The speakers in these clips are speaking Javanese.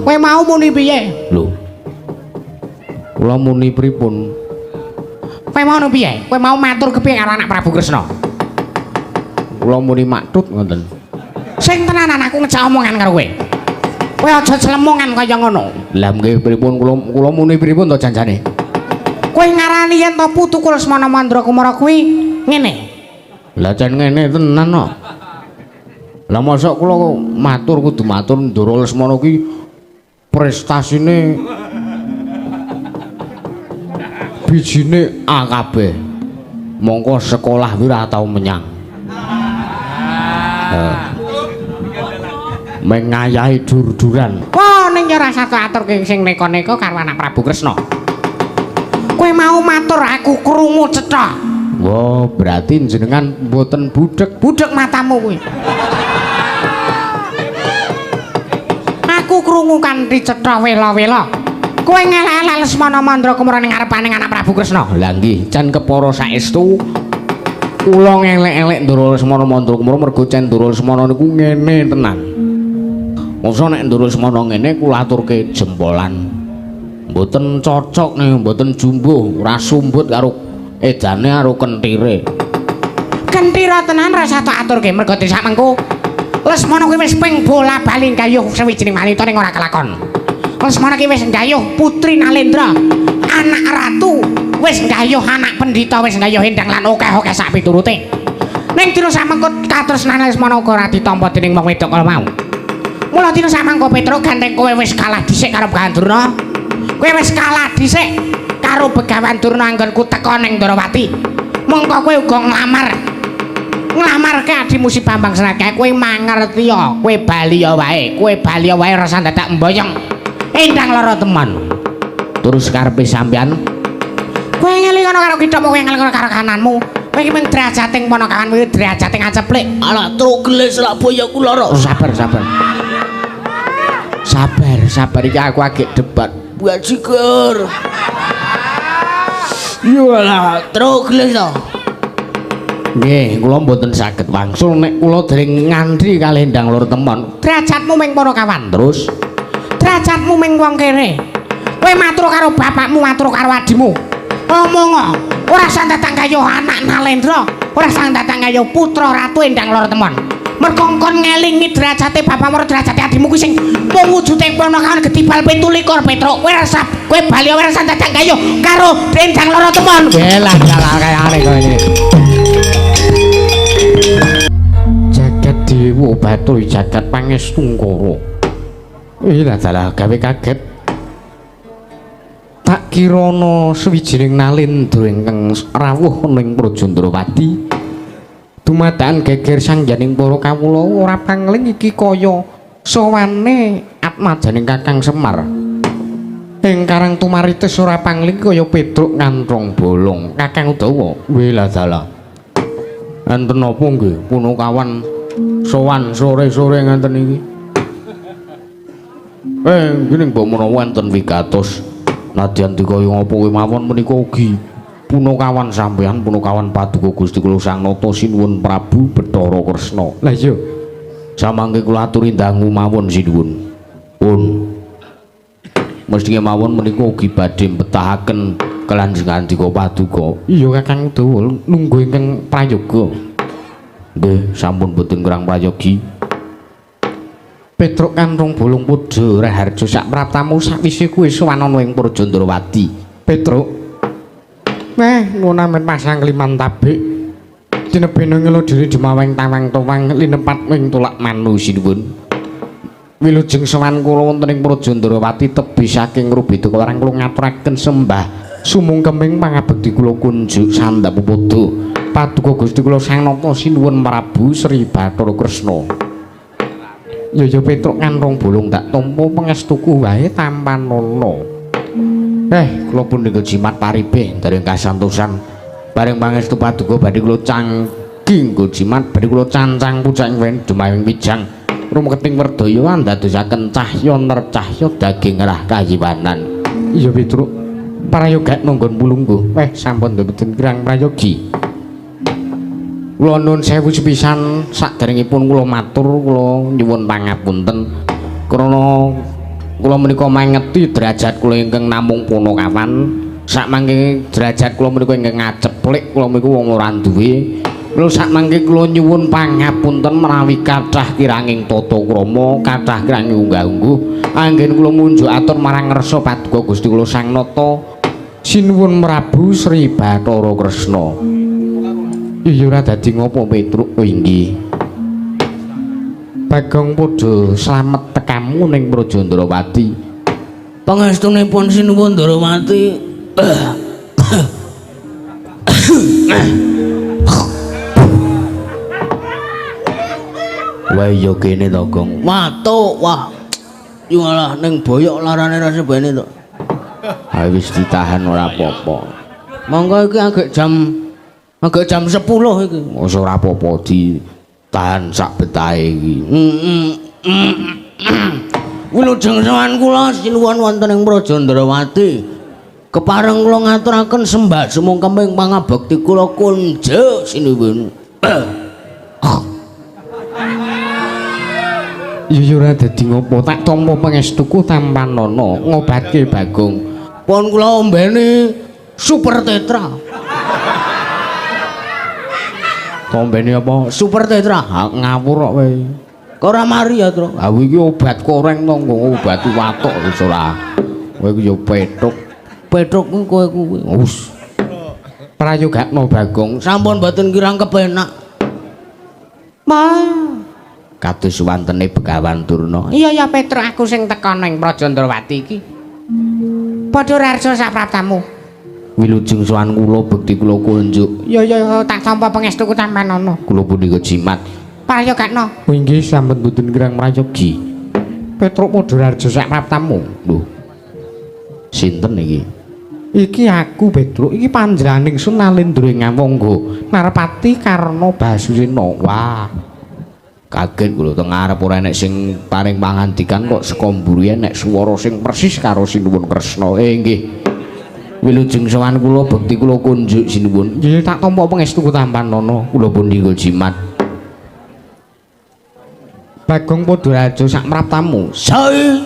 Kowe mau muni piye? Lho. Kula muni pripun? Kowe mau muni piye? Kowe mau matur kepiye karo anak Prabu Kresna? Kula muni maktut ngoten. Sing tenanan aku ngejak omongan karo kowe. Kowe aja celemongan kaya ngono. Lah nggih pripun kula muni pripun to janjane? Kowe ngarani yen to putu Lesmana Mandra Kumara kuwi ngene. Lah jan ngene tenan kok. Lah mosok kula matur kudu matur Ndara Lesmana kuwi prestasine bijine A kabeh. Mongko sekolah wi ora tau menyang. Mengayahi dur-duran. Wah, ning ora satu aturke sing neka-neka karo anak Prabu Kresna. Kowe mau matur aku krungu cetha. Wah, berarti jenengan mboten budhek. Budhek matamu kuwi. Aku krungu kanthi cetha wela-wela. Kowe ngelek-elek Lesmana Mandra Kumara ning ngarepaning anak Prabu Kresna. Lah nggih, jan kepara saestu kula ngelek-elek Ndara Lesmana Mandra Kumara mergo cen Ndara Lesmana niku ngene tenan. Mosok nek Ndara Lesmana ngene kula aturke jempolan. Mboten cocok nih, mboten jumbuh, ora sumbut karo edane karo kentire. Kentira tenan rasa tak aturke mergo sak mengko Lesmana kuwi wis ping bola bali gayuh sawijining wanita ning ora kelakon. Lesmana ki wis gayuh putri Nalendra, anak ratu, wis gayuh anak pendhita, wis gayuh endang lan akeh-akeh sak piturute. Ning dina samengko katresnan Lesmana uga ora ditampa dening wong wedok kala mau. Mula dina samengko Petruk gandeng kowe wis kalah dhisik karo Begawan Durna. Kowe wis kalah dhisik karo Begawan Durna anggonku teka ning Ndarawati. Mongko kowe uga nglamarke adimu si Bambang Srake. Kowe mangerti ya, kowe bali ya wae rasa dadak mboyong. Endang lara teman. Terus karepe sampean kowe ngelingono karo kita kowe ngelingono karo kananmu. Kowe iki mung drajating ponokawan kuwi drajating aceplik. ala truk gelis lak boyoku lara. Sabar. Sabar iki aku agek debat. Bajigur. Yalah, Truk gelis to. nggih, kula mboten saged wangsul nek kula dereng ngandri kalih Endang Lor Temon. Derajatmu ming ponokawan. Terus Derajatmu ming wong kere. Kowe matur karo bapakmu, matur karo adimu. Omong ora sang datang kaya anak Nalendra, ora sang datang kaya putra Ratu Endang Lor Temon. Mergo kon ngelingi derajate bapakmu, derajate adimu kuwi sing mung wujude ponokawan gedibal 17 Petruk. Kowe rasa kowe bali ora sang datang kaya karo Endang Lor Temon. belah kaya arek kowe iki. Jagat dewa batul jagat pangestu ngkara. Lah dalah gawe kaget. Tak kirana sawijining nalendra ingkang rawuh ning Praja Ndrawati. Dumadakan geger sangjaning para kawula ora pangling iki kaya sawane atmajaning Kakang Semar. Ing karang tumaritis ora pangling kaya Petruk ngantrong bolong. Kakang Udawa, lah dalah. Enten napa nggih punakawan sowan sore-sore ngenten iki? Gini mbok menawa enten wigatos nadyan dikaya ngapa kemawon menika ugi punakawan sampeyan punakawan Paduka Gusti kula Sang Nata sinuwun Prabu Bathara Kresna. Lah iya. Samangke kula aturi dangu mawon sinuwun. Pun. Mesti kemawon menika ugi badhe betahaken kelanjengan dika Paduka. Iya Kakang Udawa nunggu ingkang prayoga. Nggih, sampun boten kurang prayogi. Petruk kanthong bolong padha Raharja sak praptamu sakwise kuwi sowan ana ing Praja Ndrawati. Petruk. Nuna men pasang kliman tabik. Dinebene ngelo diri jemaweng tawang towang linepat wing tulak manu sinuwun. Wilujeng sowan kula wonten ing Praja Ndrawati tebih saking Rubeda Kalarang kula ngaturaken sembah sumungkeming pangabekti kula kunjuk sandhap padha. Paduka Gusti kula Sang Nata sinuwun Prabu Sri Bathara Kresna. Ya Petruk nganrong bolong tak tampa pangestuku wae tanpa nono. Kula pun ninggal jimat paribe dereng kasantosan. Bareng pangestu Paduka badhe kula cangking nggo jimat badhe kula cancang pucak wen dumawing wijang. Rumeketing werdaya ndadosaken cahya nercahya daging rah kayiwanan. Iya Petruk. Prayoga nonggon mulungguh. Sampun mboten kirang prayogi. Kula nuwun sewu sepisan saderengipun kula matur kula nyuwun pangapunten krana kula menika mangeti derajat kula ingkang namung punakawan. Sakmangke derajat kula menika ingkang ngaceplik, kula menika wong ora duwe. Lho sakmangke kula nyuwun pangapunten menawi kathah kiranging tata krama, kathah kiranging unggah-ungguh. Anggen kula munjuk atur marang ngersa paduka Gusti kula Sang Nata. Sinuwun Prabu Sri Bathara Kresna. Iya ora dadi ngopo Petruk? Oh inggih. Bagong padha slamet tekamu ning Prajandrawati. Pangestunipun sinuwun Ndrawati. Wah iya kene to, Gong. Watuk, wah. Yo alah ning boyok larane ra sebene to. Ha wis ditahan ora apa-apa. Monggo iki agek jam 10 iki. Wis ora apa-apa ditahan sak betahe iki. Wilujeng sawan kula sinuwun wonten ing Prajandrawati. Kepareng kula ngaturaken sembah sumangkeming pangabekti kula kunjuk sinuwun. Iya ora dadi ngopo, tak tampa pangestuku Tampanana ngobatke Bagong. Pun kula ombeni Super Tetra. Tombene apa? Super Tetra. Ha ngawur kok kowe. Kok ora mari ya, Tru? Ha iki obat koreng to, obat watuk wis ora. Kowe iki yo petuk. Petruk kowe kuwi. Wus. Prayogakno Bagong. Sampun mboten kirang kepenak. Kados wantene Begawan Durna. Iya ya Petruk aku sing teka ning Prajandrawati iki. Padha rarsa sapraptamu. Wilujeng sowan kula bekti kula kunjuk. Ya tak tampa pangestuku Tampanana. Kula punika jimat. Prayogakno. Oh inggih sampun mboten kirang prayogi. Petruk padha rarsa sapraptamu. Lho. Sinten iki? Iki aku Petruk, iki panjenenganing Sunalendra Ngawangga, Narpati Karna Basusena. Wah. Kaget kula teng ngarep ora enek sing paring pangandikan kok saka mburi enek swara sing persis karo sinuwun Kresna. Nggih. Wilujeng sowan kula bekti kula kunjuk sinuwun. Nggih tak tampa pangestuku Tampanana, kula pun dinggo jimat. Bagong Padaraja sak mraptamu. Sae.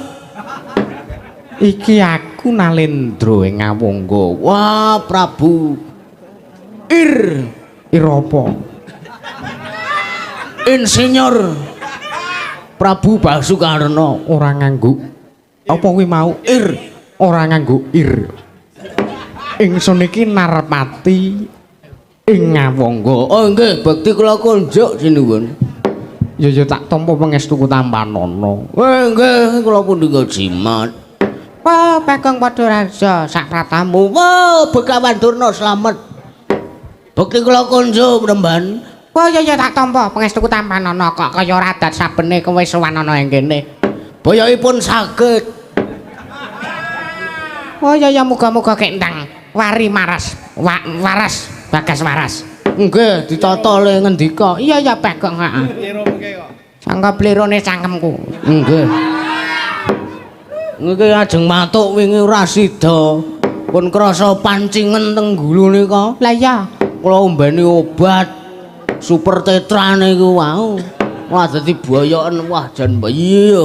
Iki aku Nalendra Ngawangga. Wah, Prabu. Ir apa? Insinyur Prabu Basukarna. Ora nganggo apa kuwi mau? Ora nganggo ir. Ingsun iki Narpati ing Ngawangga. Oh nggih, bekti kula kunjuk sinuwun. Ya tak tampa pangestuku Tampanana. Nggih, kula pun dinggo jimat. Wah, Bagong Padaraja sapraptamu. Wah, Begawan Durna slamet. Bekti kula kunjuk Mremban. Wah ya tak tampa pangestuku Tampanana kok kaya radat sabene kowe sowan ana ing kene. Boyokipun saged. Oh ya muga-muga kentang wari maras. Waras, Bagas waras. Nggih, ditata le ngendika. Iya ya Bagong, heeh. Sangka blirone cangkemku. Nggih. Niki ajeng matuk wingi ora sida. Pun krasa pancingen teng gulu nika. Lah iya, Kula ombeni obat Super Tetra niku wau. Wah dadi boyoken wah jan iya.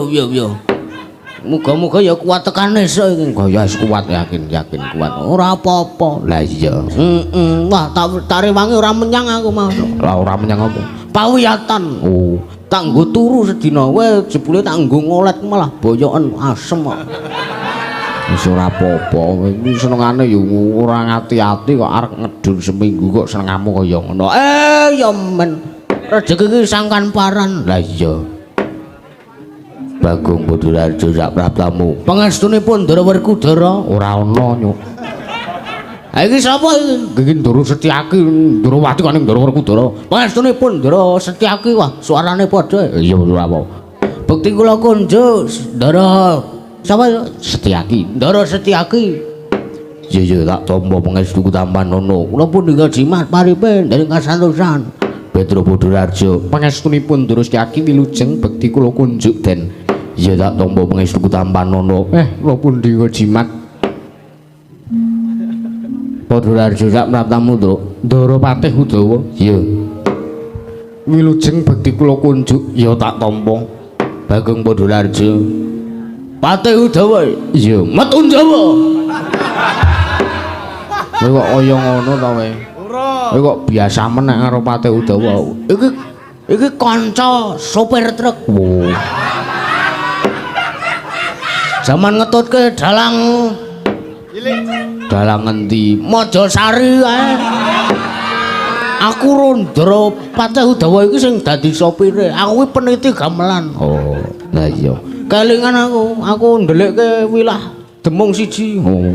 Muga-muga ya kuat tekan esuk iki. Kaya wis kuat yakin kuat. Ora apa-apa. Lah iya. Wah tak rewangi ora menyang aku mau. Lah ora menyang apa? Pawiyatan. Oh, Tak nggo turu sedina wae jebule tak nggo ngolet malah boyoken asem kok. wis ora apa-apa. Iki senengane ya ora ngati-ati kok arep ngedul seminggu kok senengamu kaya ngono. Ya men. Rejeki iki sangkan paran. Lah iya. Bagong Padaraja sak praptamu. Pangestunipun Ndara Werkudara Ora ana nyuk. Ha iki sapa iki? Iki Ndara Setyaki, Ndarawati kok ning Ndara Werkudara. Pangestunipun Ndara Setyaki wah suarane padha. Iya ora apa. Bukti kula kunjuk Ndara sapa Setyaki. Ndara Setyaki. Iya tak tampa pangestuku Tampanana. Kula pun ninggal jimat paripin dari kasantosan. Petra Padaraja pangestunipun Ndara Setyaki wilujeng bekti kula kunjuk den. Iya tak tampa pangestuku Tampanana. Kula pun dinggo jimat. Padaraja sak praptamu, Truk. Ndara Patih Udawa. Iya. Wilujeng bekti kula kunjuk ya tak tampa. Bagong Padaraja. Patih Udawa. Iya. Metu Jawa. Kowe kok kaya ngono ta kowe? Kowe kok biasa meneh karo Patih Udawa. Iki kanca sopir truk. Oh. Zaman ngetutke dalang Ngendi? Mojosari ae. Aku Rondro Patih Udawa iki sing dadi sopire. Aku kuwi peniti gamelan. Oh, lah iya. Kelingan aku ndelikke wilah demung siji. Oh.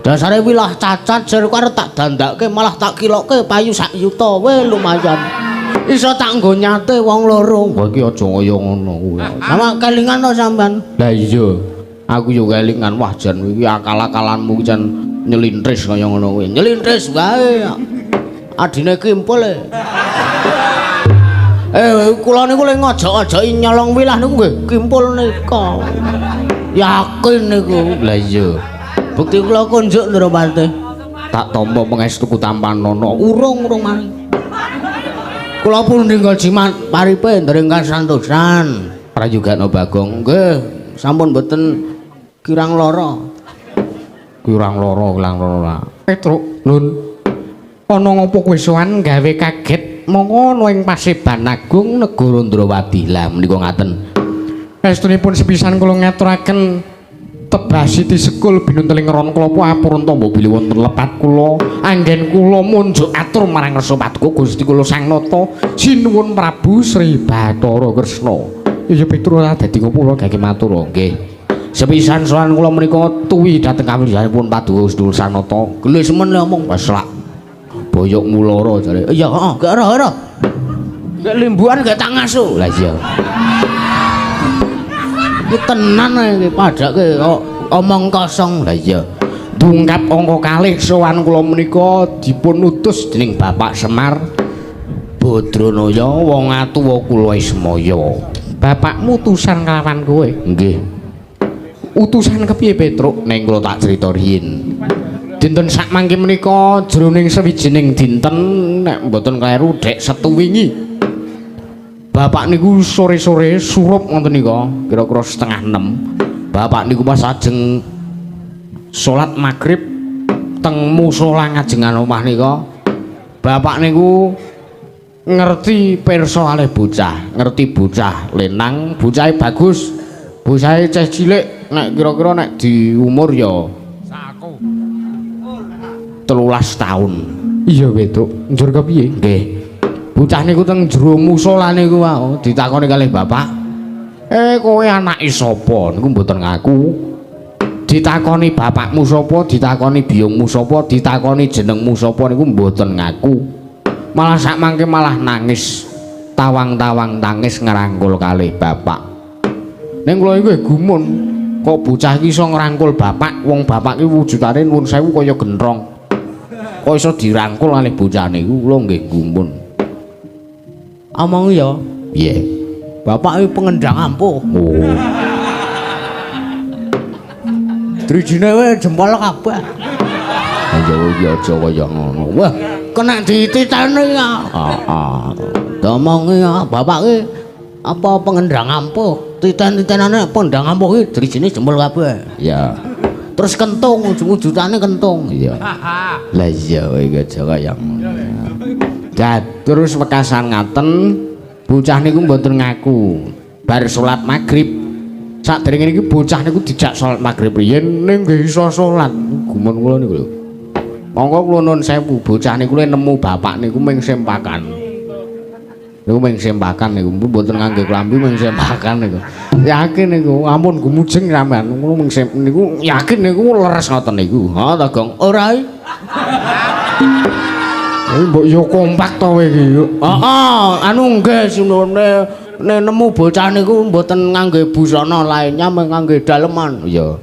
Dasare wilah cacat jare arep tak dandake malah tak kilokke payu sak yuta. Weh lumayan. Iso tak nggo nyate wong loro. Kowe iki aja kaya ngono kuwi. Sama kelingan to sampean. Lah iya. Aku yo kelingan wah jan iki akal-akalanmu jan nyelintris kaya ngono kuwi. Nyelintris wae. Adine kimpul e. Kula niku lek ngojok-ojoki nyolong wilah niku nggih kimpul nika. Yakin niku. Lah iya. Bukti kula kunjuk Ndoro Patih. Tak tampa pangestuku Tampanono. Urung mari. Kula pun ninggal jimat paripe ndering kasantosan. Prayogana Bagong. Nggih, sampun mboten kirang lara. Kurang loro lah. Petruk, Lun. Ana ngopo kowe sowan gawe kaget monggo ana ing Paseban Agung negara Ndrawati. Lah menika ngaten. Estunipun sepisan kula ngaturaken tebasi disekul binunteling ron kula apurun tamba bilih wonten lepat kula anggen kula munjuk atur marang Rasa Patuko Gusti kula Sang Nata sinuwun Prabu Sri Bathara Kresna. Iya Petruk dadi kula gage matur nggih. Sepisan sowan kula menika tuwi dhateng kawiryanipun Paduka Gusti Sang Nata. Gelis men ngomong Wes lak boyok muloro jare. iya heeh gak ora gak limbuan gak tak ngasuh Lah iya. iki tenan iki padake omong kosong. Lah iya. Dungkap angka kalih sowan kula menika dipun utus dening Bapak Semar Badranaya wong atuwa kula Ismaya. bapakmu utusan kelawan kowe. Nggih. Utusan kepiye Petruk? Ning kula tak crita riyin. Dinten sak mangke menika jroning sawijining dinten nek mboten kleru dek Setu wingi. Bapak niku sore-sore surup ngoten nika, kira-kira 5:30. Bapak niku pas ajeng salat magrib teng musala ngajengan omah nika. Bapak niku ngerti pirsa kalih bocah, ngerti bocah lenang, bocahe bagus. Bocahe cah cilik nek kira-kira nek di umur ya 13 tahun. Iya Petruk, njur kepiye? Nggih. Bocah niku teng jero musala niku wae ditakoni kalih bapak. Kowe anake sapa? Niku mboten ngaku. Ditakoni bapakmu sapa, ditakoni biyungmu sapa, ditakoni jenengmu sapa niku mboten ngaku. Malah sak mangke malah nangis. Tawang-tawang tangis ngrangkul kalih bapak. Ning kula iku gumun, kok bocah iki iso ngrangkul bapak, wong bapak iki wujudane nuwun sewu kaya gentrong. Kok iso dirangkul kalih bocah niku kula nggih gumun. Omong ya, Piye? bapak iki pengendang ampuh. Oh. Drijine wae jempol kabeh. Ya aja kaya ngono. Wah, kena dititeni ya. Domongi ya, bapak iki apa pengendang ampuh. Titen-titenane pengendang ampuh iki drijine jempol kabeh. Ya. Terus kentung, ujung-ujungane kentung. Iya. Lah iya kowe iki aja kaya ngono. Terus wekasan ngaten bocah niku mboten ngaku. Bar salat magrib. Sakderenge niki bocah niku dijak salat magrib riyen ning nggih iso salat. Gumun kula niku lho. Monggo kula nuwun sewu bocah niku nemu bapak niku ming sempakan. Niku ming sempakan niku mboten ngangge klambi ming sempakan niku. Yakin niku ampun gumujeng sampean. Kula ming niku yakin niku leres ngoten niku. Ha ta Gong? Ora. Mbok yo kompak to kowe iki. Heeh, anu nggih sinone nemu bocah niku mboten ngangge busana lainnya mung ngangge daleman. Iya.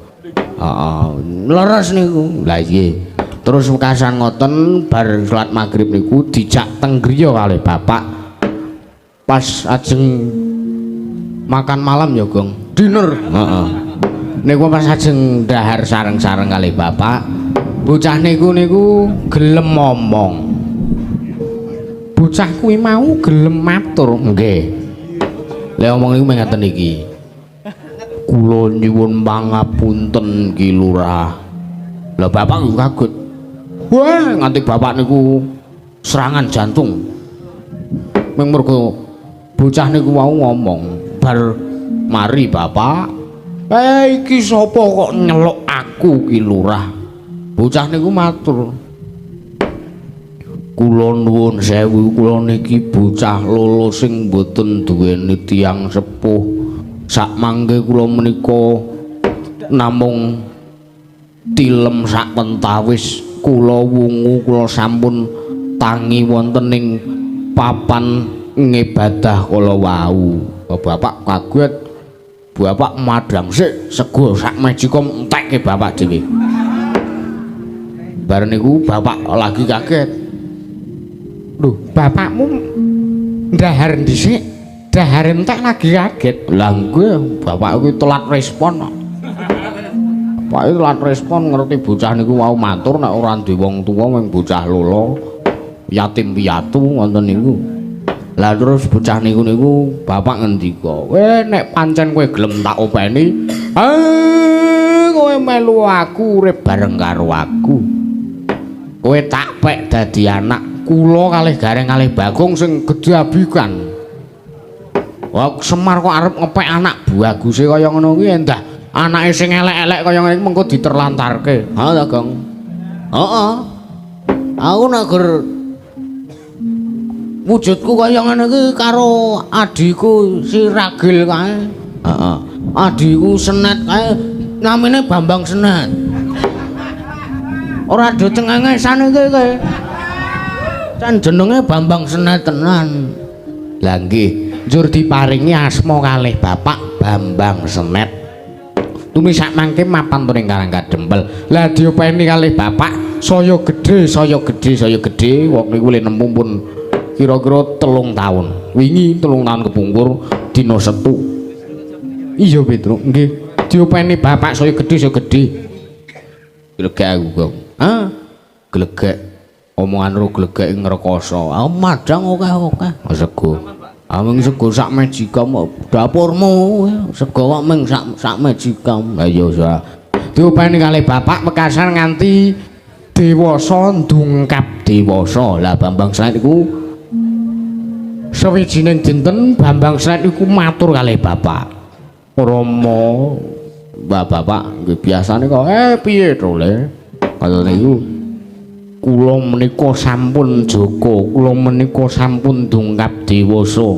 Heeh, leres niku. Lah iya. Terus wekasan ngoten bar salat magrib niku dijak teng griya kalih bapak. Pas ajeng makan malam ya, Gong. Dinner. Heeh. Niku pas ajeng dahar sareng-sareng kalih bapak. Bocah niku gelem ngomong. Bocah kuwi mau gelem matur. Nggih. Lek omong niku mengaten iki. Kula nyuwun pangapunten Ki Lurah. Lah bapak yo kaget. Wah, nganti bapak niku serangan jantung. Ming mergo bocah niku mau ngomong, bar mari bapak. Iki sapa kok nyeluk aku Ki Lurah? Bocah niku matur. Kula nuwun sewu, kula niki bocah lolo sing boten duweni tiyang sepuh. Sak mangke kula menika namung tilem sak pentawis. Kula wungu kula sampun tangi wonten ing papan ngibadah kala wau. Bapak kaget. Bapak madang sik sego sak mejikom entekke bapak dhewe. Bar niku bapak lagi kaget. Lho, bapakmu ndahar dhisik, ndahar entek lagi kaget. Lah nggih, bapak kuwi telat respon. Pak telat respon ngerti bocah niku wau matur nek ora duwe wong tuwa mung bocah lolo, yatim piatu wonten niku. Lah terus bocah niku bapak ngendika, "Weh nek pancen kowe gelem tak openi, kowe melu aku urip bareng karo aku. Kowe tak pek dadi anak kula kalih Gareng kalih Bagong sing gedhe abikan." Wah, Semar kok arep ngepek anak baguse kaya ngono kuwi endah. Anake sing elek-elek kaya ngene mengko diterlantarke. Ha ta, Gong? Heeh. Aku nek wujudku kaya ngene iki karo adiku si Ragil kae. Heeh. Adiku Senet kae namine Bambang Senet. Ora do cengengesan iki kae. Can jenenge Bambang Senet tenan. Lah nggih, njur diparingi asma kalih bapak Bambang Senet. Tumisak mangke mapan turing Karang Kadempel. Lah diopeni kalih bapak saya gedhe, saya gedhe, saya gedhe. Wong niku le nemu pun kira-kira 3 tahun. Wingi 3 tahun kepungkur dina Setu. Iya Petruk, nggih. Diopeni bapak saya gedhe, saya gedhe. Glegek aku, Gong. Hah? Glegek. Omongan ro glegek ngrekoso. Aku madang akeh-akeh. Sego. Ameng sego sak mejikam dapurmu. Sego kok meng sak mejikam. Ha iya sa. Diopeni kalih bapak mekasan nganti dewasa ndungkap dewasa. Lah Bambang Senet iku sawijining dinten Bambang Senet iku matur kalih bapak. Rama, bapak nggih biasane kok piye to le? Kaya niku kula menika sampun jaga, kula menika sampun dungkap dewasa.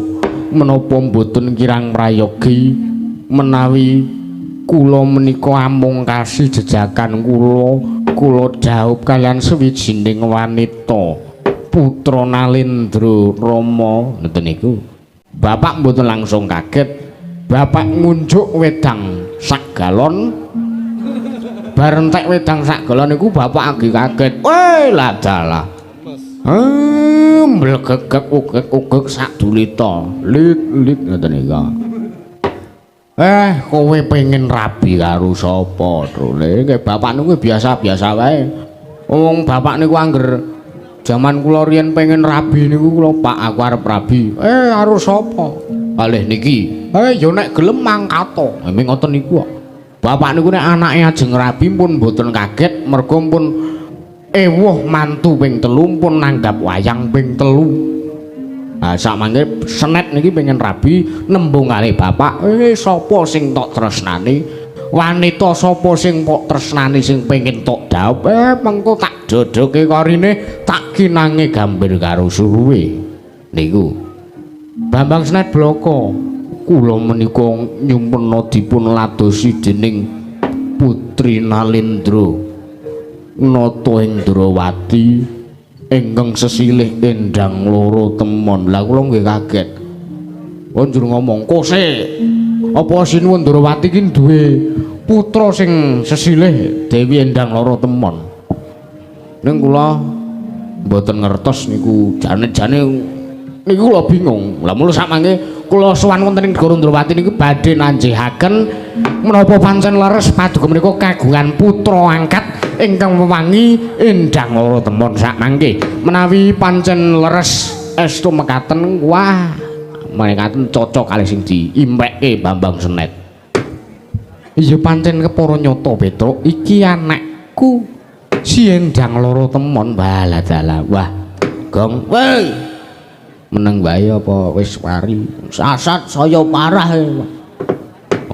Menapa mboten kirang prayogi menawi kula menika amung kasih jejakan kula dhaup kalian sawijining wanita putra Nalendra Rama. Ngoten niku. Bapak mboten langsung kaget. Bapak ngunjuk wedang sak galon. Bar entek wedang sak galon niku bapak agi kaget. Weh, lah dalah. Mblegegek ugek sak dulita. Lit ngoten niku. Kowe pengen rabi karo sapa, Trone? Nggih bapak niku biasa-biasa wae. Wong bapak niku angger jaman kula riyen pengen rabi niku kula Pak aku arep rabi. Karo sapa? Kalih niki. Ya nek gelem mangkato. Ming ngoten niku kok. Bapak niku nek anake ajeng rabi pun mboten kaget mergo pun ewuh mantu ping 3 pun nanggap wayang ping 3. Nah sakmangke Senet niki pengen rabi nembung kalih bapak, sapa sing tok tresnani? Wanita sapa sing pok tresnani sing pengen tok dhaup? Mengko tak jodoke karine tak kinange gambir karo suruwe. Niku. Bambang Senet bloko. Kula menika nyumpena dipun ladosi dening Putri Nalendra Nata Indrawati ingkang sesilih endang loro temon. Lah kula nggih kaget. Njur ngomong, "Kose, apa sinuwun Indrawati ki duwe putra sing sesilih Dewi Endang loro temon?" Ning kula mboten ngertos niku jane-jane niku kula bingung. Lah mula sakmangke kula sowan wonten ing Negara Indrawati niku badhe nanjihaken menapa pancen leres paduka menika kagungan putra angkat ingkang wewangi endang loro temon. Sakmangke menawi pancen leres estu mekaten, wah mekaten cocok kalih sing diimpekke Bambang Senet. Iya pancen kepara nyata Petruk, iki anakku si Endang loro temon baladala. Wah, Gong, weh. Meneng bae apa wis wari? Sasat saya parah.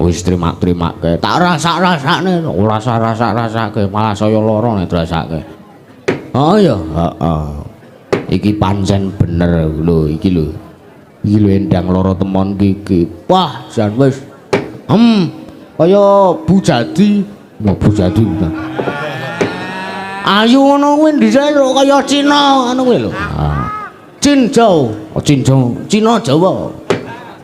Wis terima-terimake. Tak rasak-rasakne, ora rasak-rasake, malah saya lara nek rasake. Oh ya, heeh. Iki pancen bener lho, iki lho. Iki lho Endang loro temon iki. Wah, jan wis. Kaya Bujadi, mau Bujadi. Ayu ngono kuwi dhisik kaya Cina ngono kuwi lho. Cinjau, Cinjau, Cina Jawa.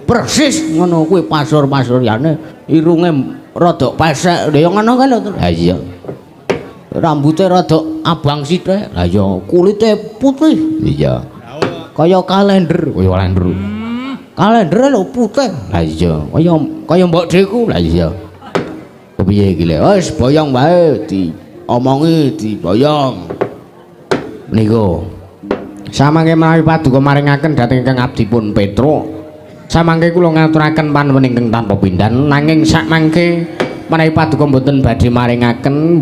Persis ngono kuwi pasur-pasuryane irunge rada pesek ya ngono kae lho. Ha iya. Rambuté rada abang sithik. Lah ya kulite putih. Iya. Kaya kalender, kaya kalender. Kalender lho putih. Lah iya, kaya mbok dheku. Lah iya. Kepiye iki lho? Wis boyong wae diomongi diboyong. Niku. Samangke menawi paduka maringaken dhateng ingkang abdipun Petruk. Samangke kula ngaturaken panuwun ingkang tanpa pindhan nanging sakmangke menawi paduka mboten badhe maringaken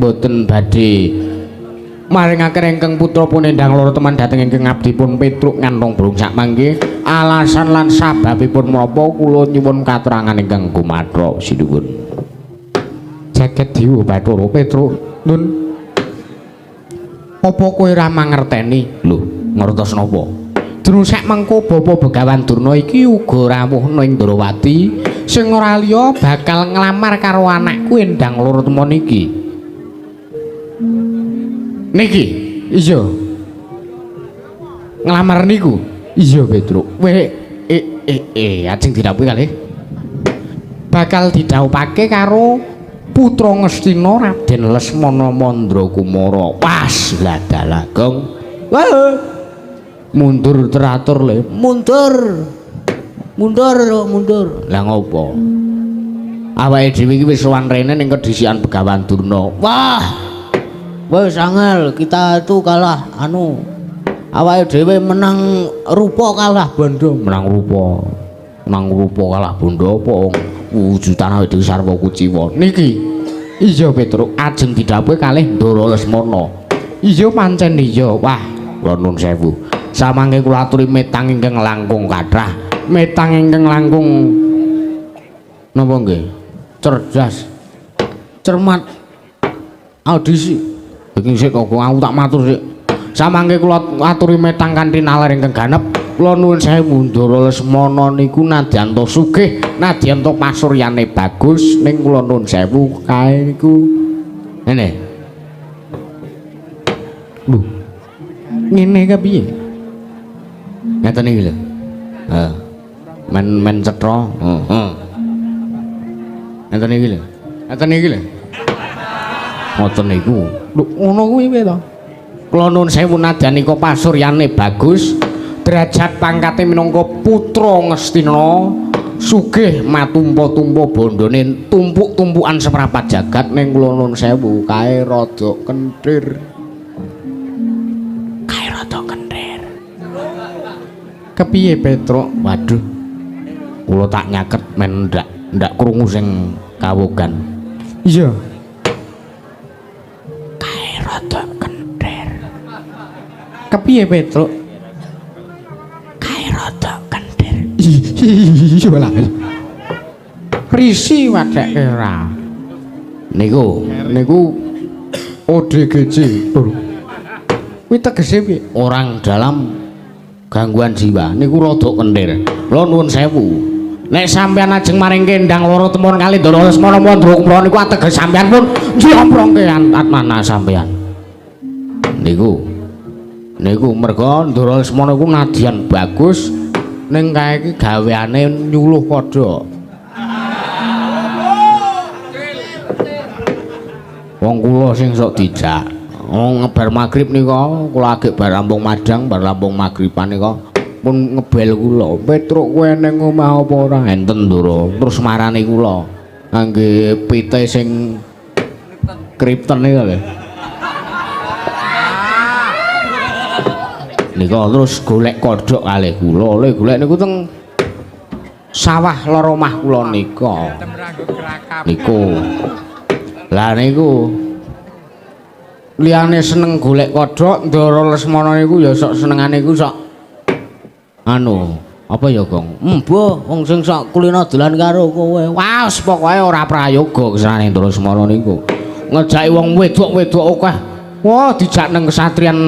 ingkang putrapun Endang loro teman dhateng ingkang abdipun Petruk ngantong burung sakmangke alasan lan sababipun menapa kula nyuwun katurangan ingkang gumatha sinuwun. Jaket Dewa Bathara Petruk, Nun. Apa kowe ra mangerteni? Lho, ngertos napa? Durung sak mengko Bapa Begawan Durna iki uga rawuh ning Ndrawati sing ora liya bakal nglamar karo anakku Endang loro temon iki. Niki, iya. Nglamar niku? Iya, Petruk. Ajeng didhawuhi kalih. Bakal didhawuhake karo putra Ngastina Raden Lesmana Mandrakumara. Pas lah dalah, Gong. Wah. Mundur teratur le. Mundur. Lah ngopo? Awake dhewe iki wis sowan rene ning kedisian Begawan Durna. Wah. Wis angel, kita itu kalah awake dhewe menang rupa kalah bondo. Menang rupa kalah bondo apa wujudan awake dhewe sarwa kuciwa. Niki. Iya Petruk, ajeng didhawuhi kalih Ndara Lesmana. Iya pancen iya. Wah, kula nuwun sewu. Samangke kula aturi metang ingkang langkung kathah. Metang ingkang langkung napa nggih? Cerdas. Cermat. Audisi. Iki sik kok aku tak matur sik. Samangke kula aturi metang kanthi nalar ingkang ganep. Kula nuwun sewu Ndara Lesmana niku nadyan to sugih, nadyan to pasuryane bagus ning kula nuwun sewu kae niku. Ngene. Lho. Ngene ka piye? Ngeten iki lho. Heeh. Men cetha. Heeh. Ngeten iki lho. Ngoten niku. Lho ngono kuwi piye to? Kula nuwun sewu nadyanika pasuryane bagus. Derajat pangkate minangka putra Ngastina sugih matumpa-tumpa bondone tumpuk-tumpukan seprapat jagat ning kula nuwun sewu kae rada kenthir. Kepiye Petruk? Waduh. Kula tak nyaket men ndak krungu sing kawogan. Iya. Kae rada kenthir. Kepiye Petruk? Iya lah. Risi wadake ra. Niku ODGJ. Kuwi tegese piye? Orang dalam gangguan jiwa niku rada kenthir. Kula nuwun sewu. Nek sampean ajeng maringke Endang loro temon kali Ndara Lesmana Mandrakumara niku ateges sampean pun njlomprongke atmana sampean. Niku merga Ndara Lesmana iku nadyan bagus. Ning kae iki gaweane nyuluh padha. Wong kula sing sok dijak. Wong bar magrib nika kula agek bar rampung madang, bar rampung magriban nika pun ngebel kula. Petruk kowe ning omah apa ora? Enten Ndara. Terus marani kula ngangge pite sing kripten niku lho. Nika terus golek kodhok kalih kula. Lha golek niku teng sawah lor omah kula nika. Niku. Lah niku liyane seneng golek kodhok Ndara Lesmana niku ya sok senengane iku sok anu apa ya Gong mbah wong sing sok kulino dolan karo kowe waos pokoke ora prayoga kesenane Ndara Lesmana niku ngejaki wong wedok-wedok akeh wah dijak nang kesatrian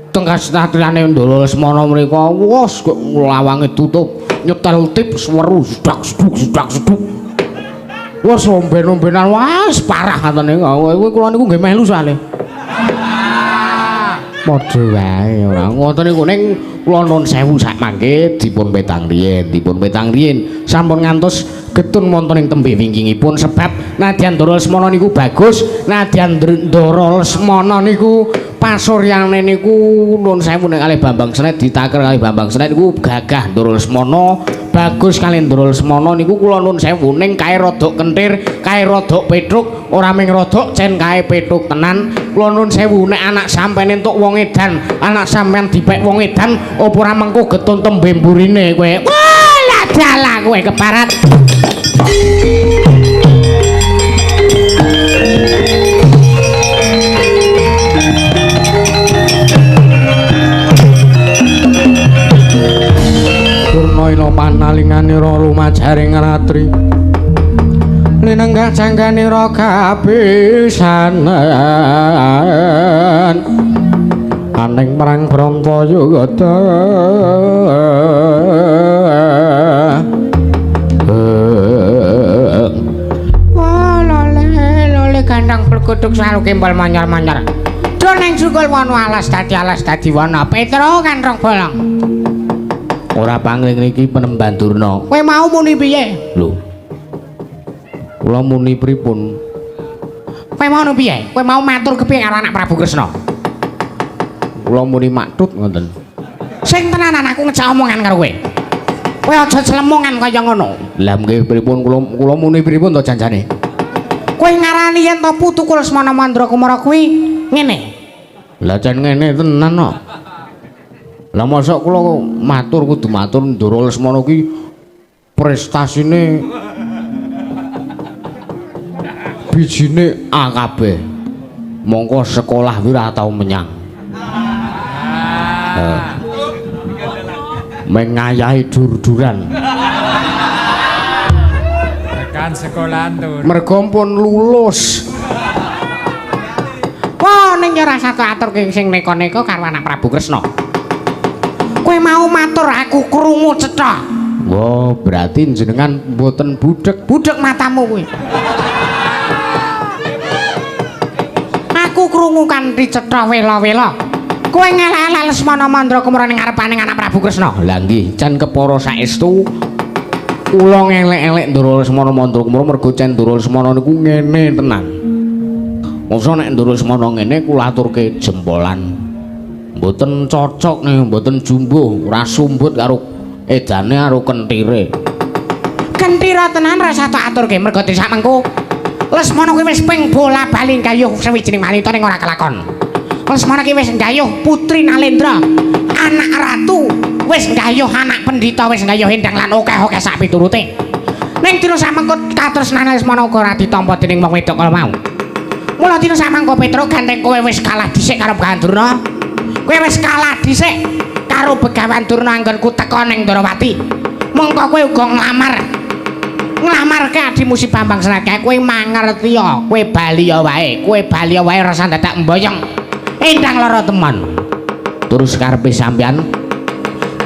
teng kesatriane Ndara Lesmana mriku wos kok lawange tutup nyetel tip weru sedak-seduk wes omben-ombenan wes parah katene kowe kula niku nggih melu soalé padha wae ora ngoten niku ning kula nuwun sewu sak mangke dipun petang riyin sampun ngantos getun wonten ing tembe wingkingipun sebab nadyan Ndara Lesmana niku bagus nadyan Ndara Lesmana niku pasuryane niku nuwun sewu ning kalih Bambang Snet ditaker kalih Bambang Snet niku gagah Ndara Lesmana bagus kalian Ndara Lesmana niku kula nuwun sewu ning kae rodok kentir kae rodok petruk ora ming rodok cen kae petruk tenan kula nuwun sewu nek anak sampeyan entuk wong edan anak sampeyan dipek wong edan apa ora mengko getun tembe mburine kowe wah dalah kowe keparat Purnaila panalinganira lumajaring ratri linenggah jangganira kapisanan aning marang Brantayuda lole gandang pelkuduk selalu kimbal manyar-manyar doneng sugul wanu alas dadi wana Petro kantong bolong ora pangling niki Penemban Durna kowe mau muni piye lho kula muni pripun kowe mau muni piye kowe mau matur kepiye karo anak Prabu Kresna kula muni maktut ngoten sing tenanan aku ngejak omongan karo kowe kowe aja celemongan kaya ngono lah nggih pripun kula muni pripun to janjane kowe ngarani yen to putu Lesmana Mandra Kumara kuwi ngene lah jan ngene tenan kok lah mosok kula matur kudu matur Ndara Lesmana kuwi prestasine bijine A kabeh mongko sekolah kuwi ora tau menyang mengayahi dur-duran tekan sekolahan tur mergo pun lulus wah ning ora satu atur sing neka-neka karo anak Prabu Kresna kowe mau matur aku krungu cetha wah berarti jenengan mboten budek matamu kuwi aku krungu kanthi cetha wela-wela kowe ngelak-elak Lesmana Mandra Kumara ning ngarepaning anak Prabu Kresna lah nggih can kepara saestu kula ngelek-elek Ndara Lesmana Mandra Kumara mergo can Ndara Lesmana niku ngene tenan mosok nek Ndara Lesmana ngene kula aturke jempolan mboten cocok nih mboten jumbuh ora sumbut karo edane karo kentire kentira tenan ra satu aturke mergo sak mengko Lesmana kuwi wis ping bola bali gayuh sawijining wanita ning ora kelakon Lesmana ki wis nggayuh putri Nalendra anak ratu wis nggayuh anak pendhita wis nggayuh endang lan akeh-akeh sak piturute ning dina samengko katresnane Lesmana uga ora ditampa dening wong wedok kala mau mula dina samengko Petro gandeng kowe wis kalah dhisik karo Gandurna kowe wis kalah dhisik karo Begawan Durna anggonku teka ning Ndarawati mongko kowe uga nglamarke adimu si Bambang Snet kowe mangerti ya kowe bali ya wae rasa dadak mboyong endang lara teman terus karepe sampean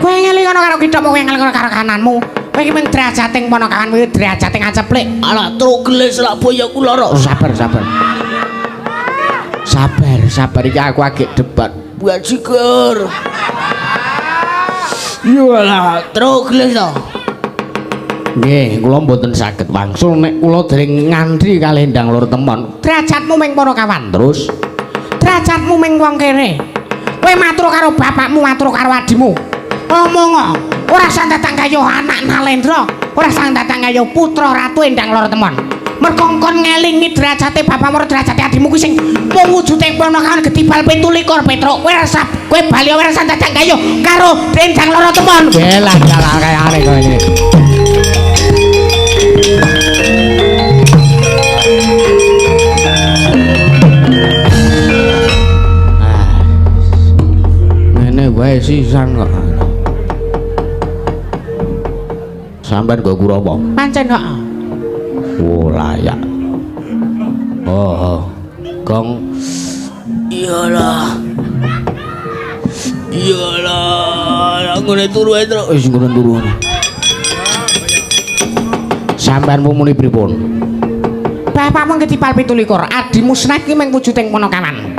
kowe ngelingono karo kithamu kowe ngelingono karo kananmu kowe iki men derajating ponokawanmu iki derajating aceplik ala trugeles lak boyoku lara sabar iki aku agek debat bajigur yalah trugeles to nggih kula mboten saged wangsul nek kula dereng ngantri kalih ndang lur temon derajatmu ming ponokawan terus derajatmu ming wong kene kowe matur karo bapakmu matur karo adimu omong ora sang datang kaya anak Nalendra ora sang datang kaya putra ratu endang lor temon Mergo kon ngelingi derajate bapakmu derajate adimu kuwi sing mung wujude ponokawan Getibal 17 Petruk. Kowe bali ora sanjak kayuh karo Dendang Loro Temon. Belah dalah kaya aneh kowe iki. Ngene wae sisan kok. Sampeyan go Kurawa. Pancen kok. Oh layak. Oh, Gong. Iyalah. Ngene turu ae terus. Wis ngene turu. Sampeyan muni pripun? Bapakmu Getibal 17, adimu Snek ki mung wujuding ponokawan.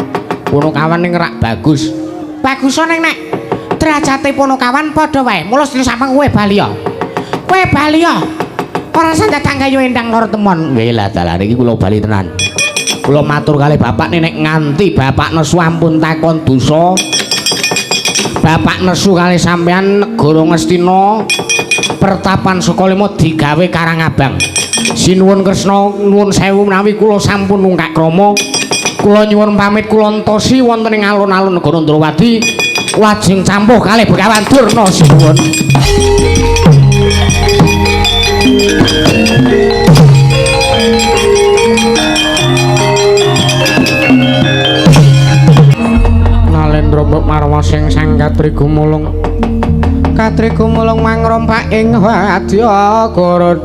Ponokawan ning rak bagus. Bagus ning nek derajate ponokawan padha wae. Mula sampeyan kowe bali ya. Kowe bali ya. Ora sanjak kayuh Endang Loro Temon. Nggih lah dalan iki kula bali tenan. Kula matur kalih bapak nek nganti bapak nesu ampun takon dosa. Bapak nesu kalih sampeyan negara Ngastina pertapan Sukalima digawe Karangabang. Sinuwun Kresna nuwun sewu menawi kula sampun nungkak krama. Kula nyuwun pamit kula entosi wonten ing alun-alun negara Ndrawati lajeng campuh kalih Begawan Durna sinuwun. Nalendra marwa sing sang Katri Gumulung mangrompak ing wadya Kura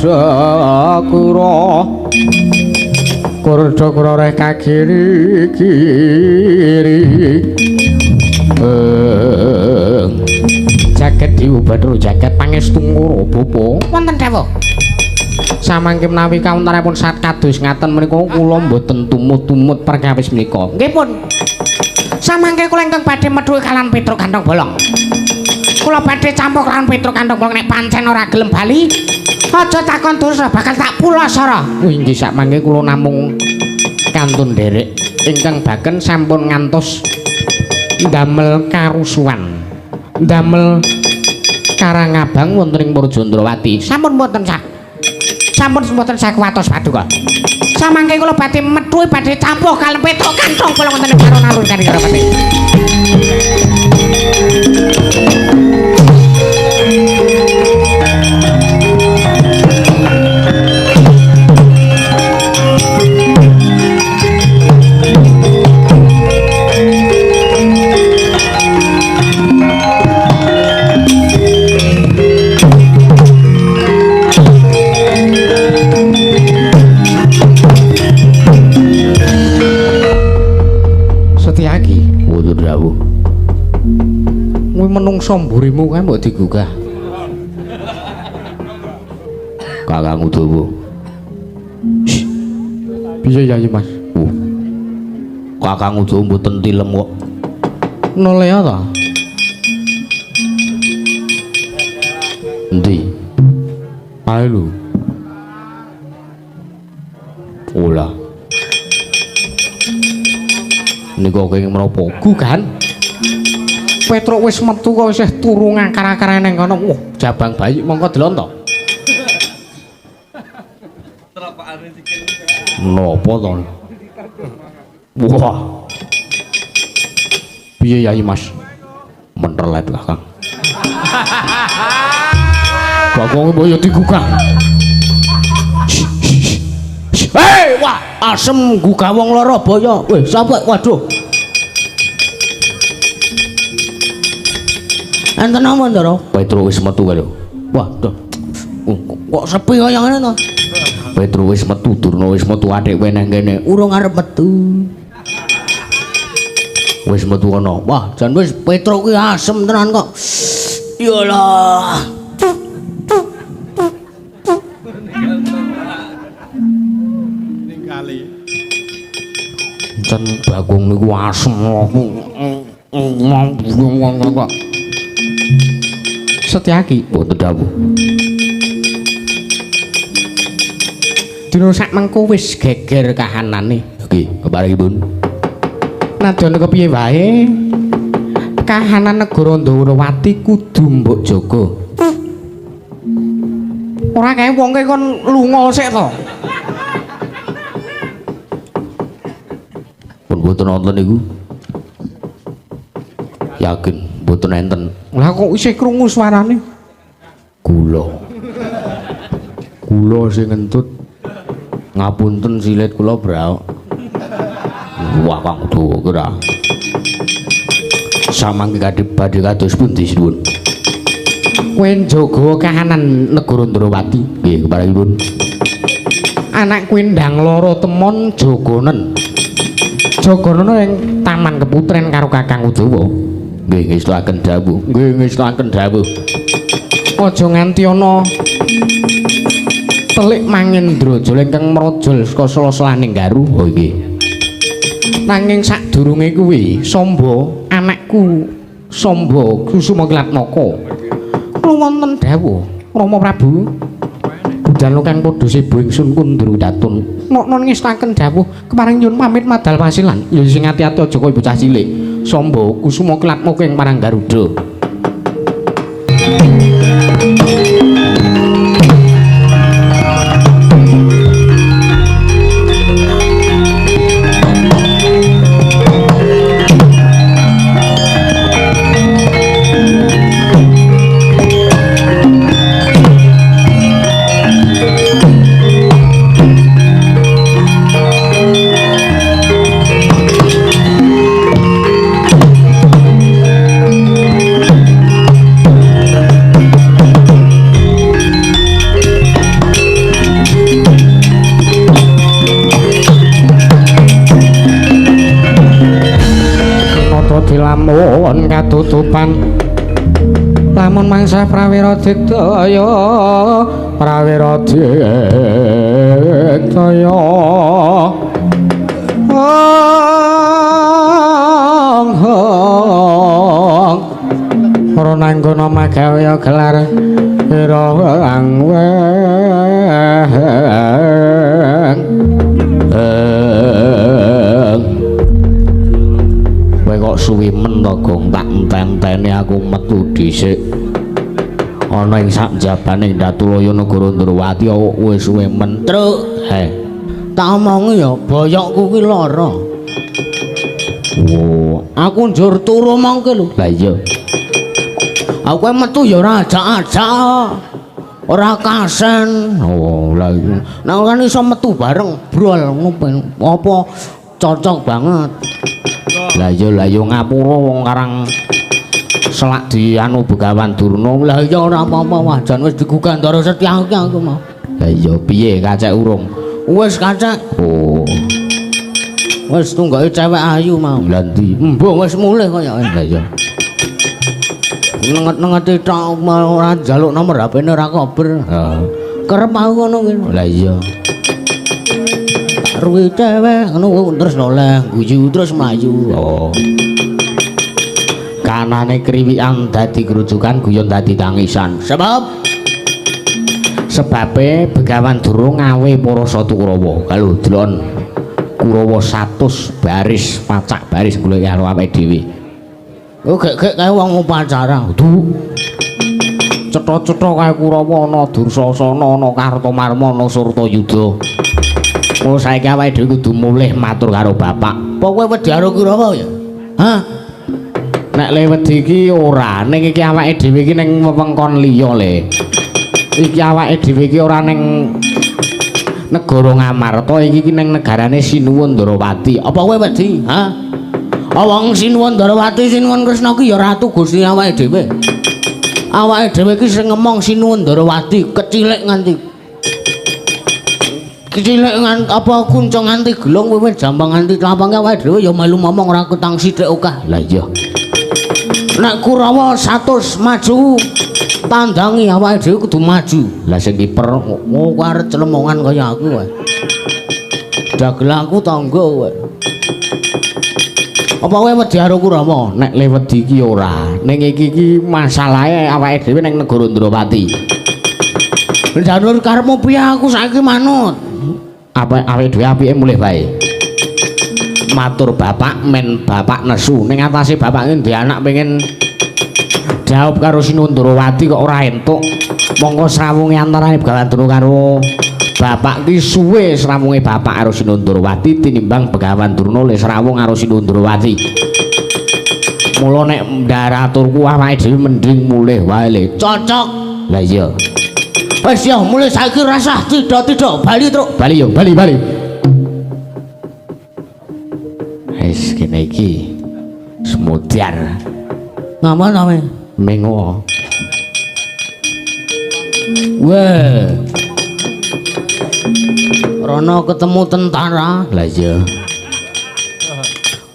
reh kagiri jaket diubadro jaket pangestu ngoro bopo Wonten dawuh. samangke menawi kawontenipun sat kados ngaten menika kula mboten tumut-tumut perkawis menika. Nggih pun. Samangke kula ingkang badhe medhuwe kalan Petruk Gandong Bolong. Kula badhe campur kalan Petruk Gandong Bolong nek pancen ora gelem bali, aja takon dosa bakal tak pulasara. Inggih sakmangke kula namung kantun derek ingkang baken sampun ngantos ndamel karusuhan. Ndamel Karangabang wonten ing Purja Ndrawati. Sampun mboten sakuwatos paduka. Samangke kula badhe medhuwe badhe campur kalan Petruk Gandong Bolong wonten ing alun-alun Kanigrawati. Menungso mburimu kae mbok digugah. Kakang Udawa. Piye ya Mas? Kakang Udawa mboten tilem kok. Nolea ta? Endi? Ae lho. Ola. Nika kenging menapa? Gugan. Petruk wis metu kok isih turu ngakar-akar nang kono. Wah, jabang bayi mongko delon to. Napa to? Wah. Piye Yai Mas? Menterlet lah Kang. Bagong boyo digugah. Hei, wah, asem gugah wong lara boyo. Weh, sapa? Waduh. Enten apa, Ndara? Petruk wis metu kae lho. Wah, tuh. Kok sepi kaya ngene to? Petruk wis metu, Durna wis metu, adik kowe nang kene. Urung arep metu. Wis metu kono. Wah, jan wis Petruk ki asem tenan kok. Yalah. Ningali. Jan Bagong niku asem lho. Setyaki Mboten dawuh. dina sak mengko wis geger kahanane. Nggih, keparengipun. Nadyan kepiye wae kahanan negara Ndrawati kudu mbok jaga. Ora kae wong kon lunga sik to. mboten wonten niku. Yakin mboten enten. Lah kok isih krungu suarane? Kula. Kula sing ngentut. Ngapunten silit kula, Bro. Wah, Kang Dawa kira. Samangke badhe kados pundi sinuwun? Kowe njaga kahanan negara Ndrawati. Nggih, keparengipun. Anak kuwi ndang lara temon jogonen. Jogonen ing Taman Keputren karo Kakang Udawa. Nggih, ngestakaken dawuh. Nggih, ngestakaken dawuh. Aja nganti ana telik Mangendraja ingkang mrojol saka sela-selaning garu. Oh nggih. Nanging sadurunge kuwi Samba anakku Samba Kusuma Kilatnaka wonten dawuh Rama Prabu budal kang padha sibu ingsun kundur datun non ngestaken dawuh keparing nyuwun pamit madal pasilan ya sing ati-ati aja kaya bocah cilik Samba Kusuma Kilatnaka ing marang Garuda. Lamun katutupan lamun mangsa prawira digdaya prawira digdaya ora nanggono magawe gelar ira kok suwi men to Gong tak enteni aku metu dhisik ana ing sak jabane Datulaya negara Ndrawati wis suwe men truk tak omongi ya boyokku kuwi lara. Oh aku njur turu mangke lho. Lah iya aku metu ya ora ajak-ajak ora kasen. Oh lah nek kan iso metu bareng brol ngono apa cocok banget. Lah iya ngapura wong karang selak di anu Begawan Durna. Lah iya ora apa-apa wajan wis digugandara Setyaki aku mau. Lah iya piye kacek urung? Wis kacek. Oh. Wis tunggoke cewek ayu mau. Lah ndi? Mbok wis mulih kaya lah iya. Nenget-nengeti tok ora njaluk nomor HP-ne ora kober. Heeh. Kerep aku ngono kuwi. Lah iya. Ruwe cewek ngono terus noleh guyu terus mlayu. Oh. Kanane kriwikan dadi grujukan guyon dadi tangisan. Sebabe Begawan Durna ngawe para Satu Kurawa. Kalau delon Kurawa 100 baris pacak baris golek karo awake dhewe. Oh gek kaya wong upacara. Duh. Cetha-cetha kaya Kurawa ana Dursasana ana Kartomarma ana Surtayuda. Oh saiki awake dhewe kudu mulih matur karo bapak. Apa kowe wedi karo Kurawa ya? Hah? Nek le wedi iki ora, ning iki awake dhewe iki ning wewengkon liya le. Iki awake dhewe iki ora ning negara Ngamarta, iki ning negarane Sinuwun Ndrawati. Apa kowe wedi? Hah? Wong Sinuwun Ndrawati, Sinuwun Kresna ki ya ratu Gusti awake dhewe. Awake dhewe iki sing ngomong Sinuwun Ndrawati kecilik nganti apa kuncung nganti gelung wiwit jambang nganti tlampang awake dhewe ya melu ngomong ora ketang sithik akeh. Lah iya. Nek Kurawa 100 maju tandangi awake dhewe kudu maju. Lah sing kiper kowe arep celemongan kaya aku kowe. Dagelanku tangga kowe. Apa kowe wedi karo Kurawa? Nek le wedi iki ora. Ning iki masalahe awake dhewe ning negara Ndrawati. Janur karepmu piye aku saiki manut. Apa awake dhewe apike mulih bae. Matur bapak men bapak nesu ning atase bapak iki ndek anak pengen jawab karo Sinuwun Ndrawati kok ora entuk. Monggo srawunge antarane Begawan Durna karo bapak ki suwe srawunge bapak karo Sinundrawati tinimbang Begawan Durna le srawung karo Sinundrawati. Mula nek ndaraturku awake dhewe mending mulih wae le. Cocok. Lah iya. Wis ya mulih saiki rasah tidak bali truk. Bali yo, bali. Wis kene iki semudiar. Nama name? Mengo. Weh. Rono ketemu tentara. Lah iya.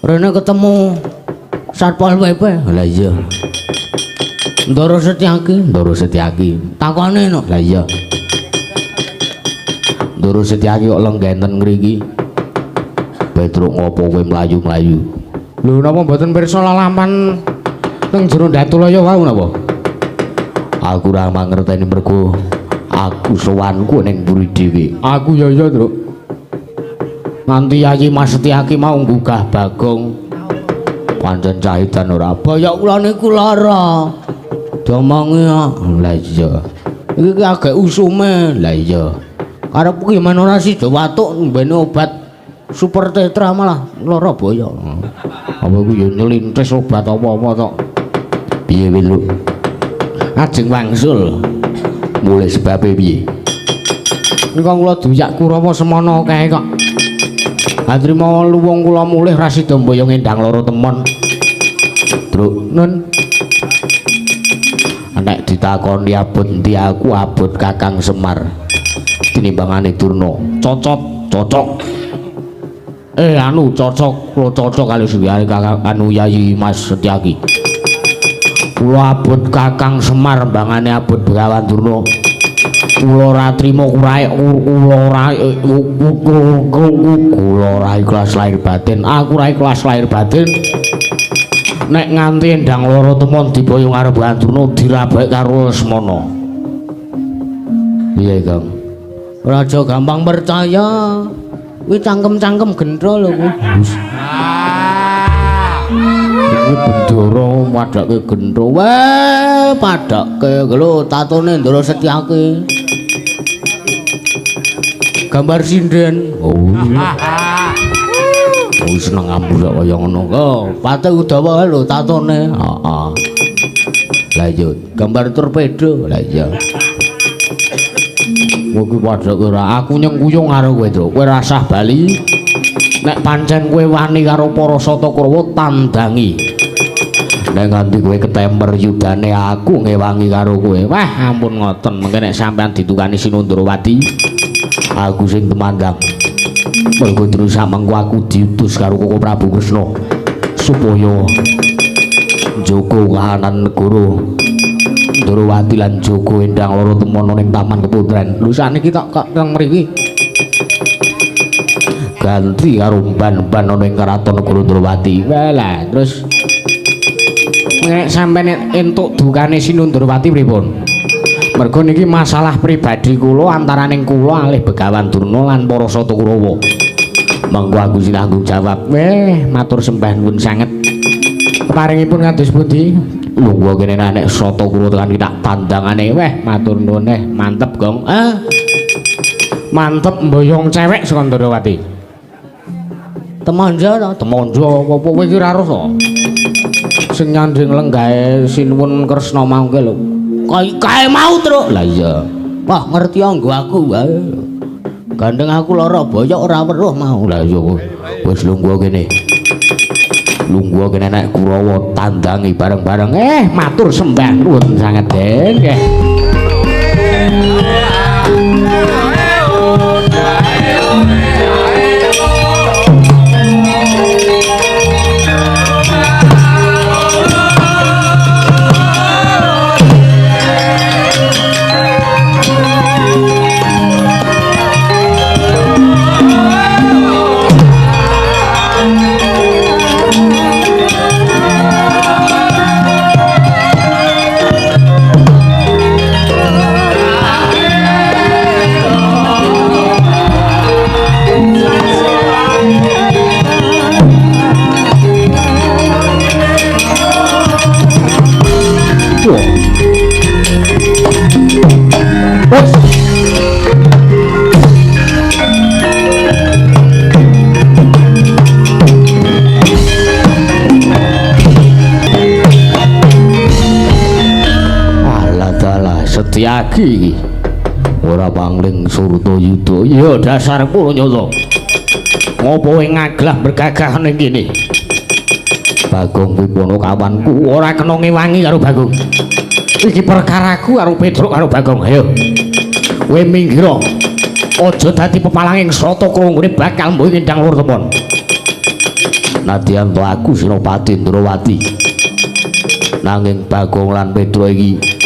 Rene ketemu Satpol PP. Lah iya. Ndoro Setyaki. Takone no. Lah iya. Ndoro Setyaki kok lenggenten ngriki. Petruk ngopo kowe mlayu-mlayu? Lho napa mboten pirsa lalaman teng jero Datulaya wau napa? Aku ora mangerteni mergo aku sowanku ning mburi dhewe. Aku ya Truk. Nganti Yayi Mas Setyaki mau nggugah Bagong. Pancen cahitan ora bayok kula niku lara. Domonge lah iya. Iki agek usume. Lah iya. Arep ki men ora sida watuk mbene obat super tetra malah lara bayok. Apa ku yo nyelintis obat apa-apa tok. Piye Lu? Ajeng wangsul. Mulai sebabe piye? Nika kula duyak Kurawa semana kae kok. Atrima luwung kula mulih ra sida mboyo ngendang loro temon. Truk nun. Nek ditakoni abot ndi aku abot Kakang Semar. Tinimbangane Durna. Cocok. Anu cocok, kula cocok kali suwiyane Kakang anu Yayi Mas Setyaki. Kula abot Kakang Semar mbangane abot Begawan Durna. Kula ora trima kula ora ikhlas lahir batin. Aku ora ikhlas lahir batin. Nek nganti endang loro temon diboyong karo Begawan Durna dirabek karo Lesmana. Piye, Kang? Ora aja gampang percaya. Kuwi cangkem-cangkem gendro lho kuwi. Iki bendoro padake gendro. Weh, padake lho tatone Ndoro Setyaki. Gambar sinden. Oh. Oh seneng ambur kaya ngono. Oh, Pate Udawa lho tatone. Heeh. Lah iya, gambar torpedo. Lah iya. Kowe padha ora aku nyengkuyung karo kowe, Tru. Kowe rasah bali. Nek pancen kowe wani karo para Sata Kurawa tandangi. Nek nganti kowe ketemper yudane aku ngewangi karo kowe. Wah, ampun ngoten. Mengke nek sampean ditukani Sinundrawati, aku sing temandang. Mergo terus samengko aku diutus karo Koko Prabu Kresna supaya njaga kahanan negara. Ndrawati lan Joko endang loro temono ning Taman Keputren. Lho sakniki tak teng mriki. Ganti karo ban-ban ana ing Karaton Negara Ndrawati. Walah, terus nek sampeyan entuk dukane Sinundrawati pripun? Mergo niki masalah pribadi kula antaraning kula kalih Begawan Durna lan para Sata Kurawa. Mangko aku sing tanggung jawab. Matur sembah nuwun sanget. Keparingipun kados pundi? Lungguh kene nek Sata Kurawa tekan tak tandangane. Matur nuwun mantep, Gong. Mantep mboyong cewek saka Ndrawati. Temanja ta? Temanja apa kowe iki ora roh to? Sing nyanding lenggahe Sinuwun Kresna mangke lho. Kae mau, Truk. Lah iya. Wah, ngerti anggo aku wae. Gandeng aku lara boyok ora weruh mau. Lah iya wis lungguh kene. Lungguh kene nek Kurawa tandangi bareng-bareng. Matur sembah nuwun sanget, Den. Nggih. Setyaki iki. Ora pangling Surtayuda. Ya dasar Puranyata. Ngopo kowe ngaglah bergagah ning kene? Bagong kuwi kawanku ora kena ngewangi karo Bagong. Iki perkaraku karo Petruk karo Bagong. Ayo. Kowe minggir. Aja dadi pepalanging Srata Krunggune bakal mbuh Kendang Lur Temon. Nadyan to aku Senopati Ndrawati. Nanging Bagong lan Petruk iki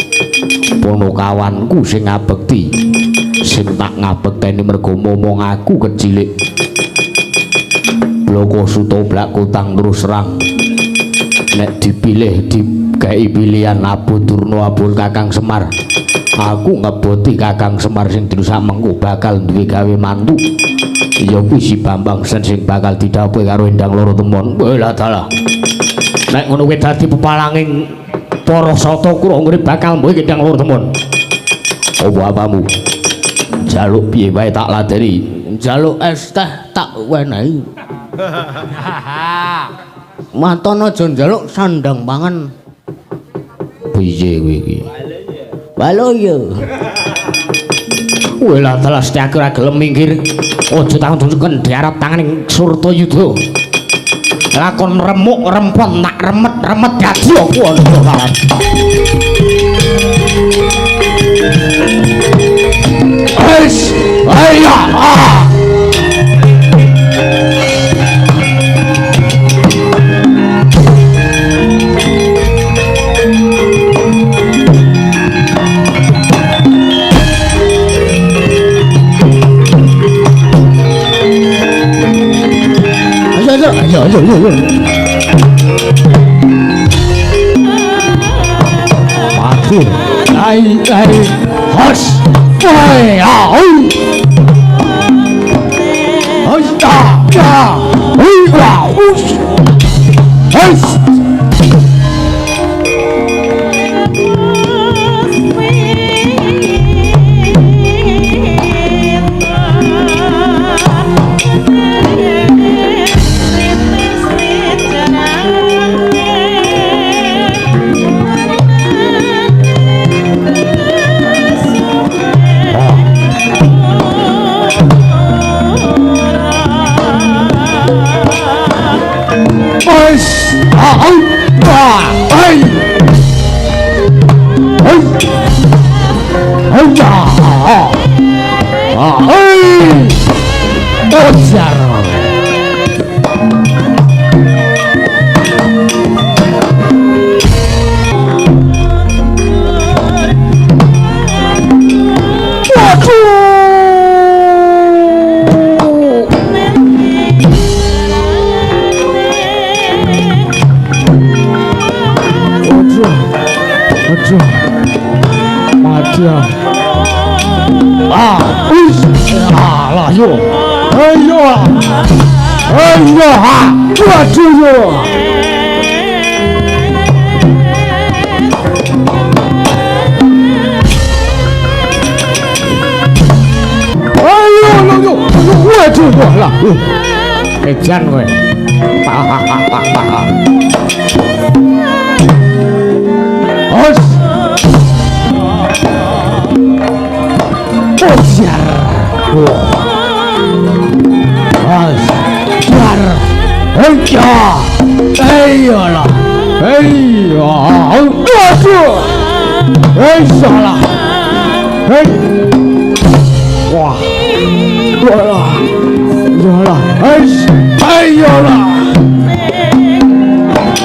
ponokawanku sing ngabekti. Sing tak ngabekteni mergo momong aku kecilik. Bloko Suta Blak Kutang terus serang. Nek dipilih digawe pilihan Abu Durna Abul Kakang Semar. Aku ngeboti Kakang Semar sing dirusak mengko bakal duwe gawe mantu. Ya kuwi si Bambang Sen sing bakal didhawuhi karo Endang Loro Temon. Lah dalah. Nek ngono kuwi dadi pepalanging para Sata Krunggune bakal mbuh Endang Loro Temon. Apa apamu? Jaluk piye wae tak ladeni. Jaluk es teh tak wenehi. Matono aja njaluk sandang pangan. Piye kowe iki? Balo yo. Wela telas aku ora gelem minggir. Aja tanggung diarep tanganing Surtayuda. Lakon remuk rempon tak remet-remet dadi aku ana. Wes, ayo. Ayo. Maju. Ai. Hos. Ai, au. Hos ta. Ui, wow. Hos. Ejan kowe. Hos. Ojar. Hos. Jar. Heya. Ayolah. Heya. Aduh. Salah. Hei. Wah. Yolah, ayolah.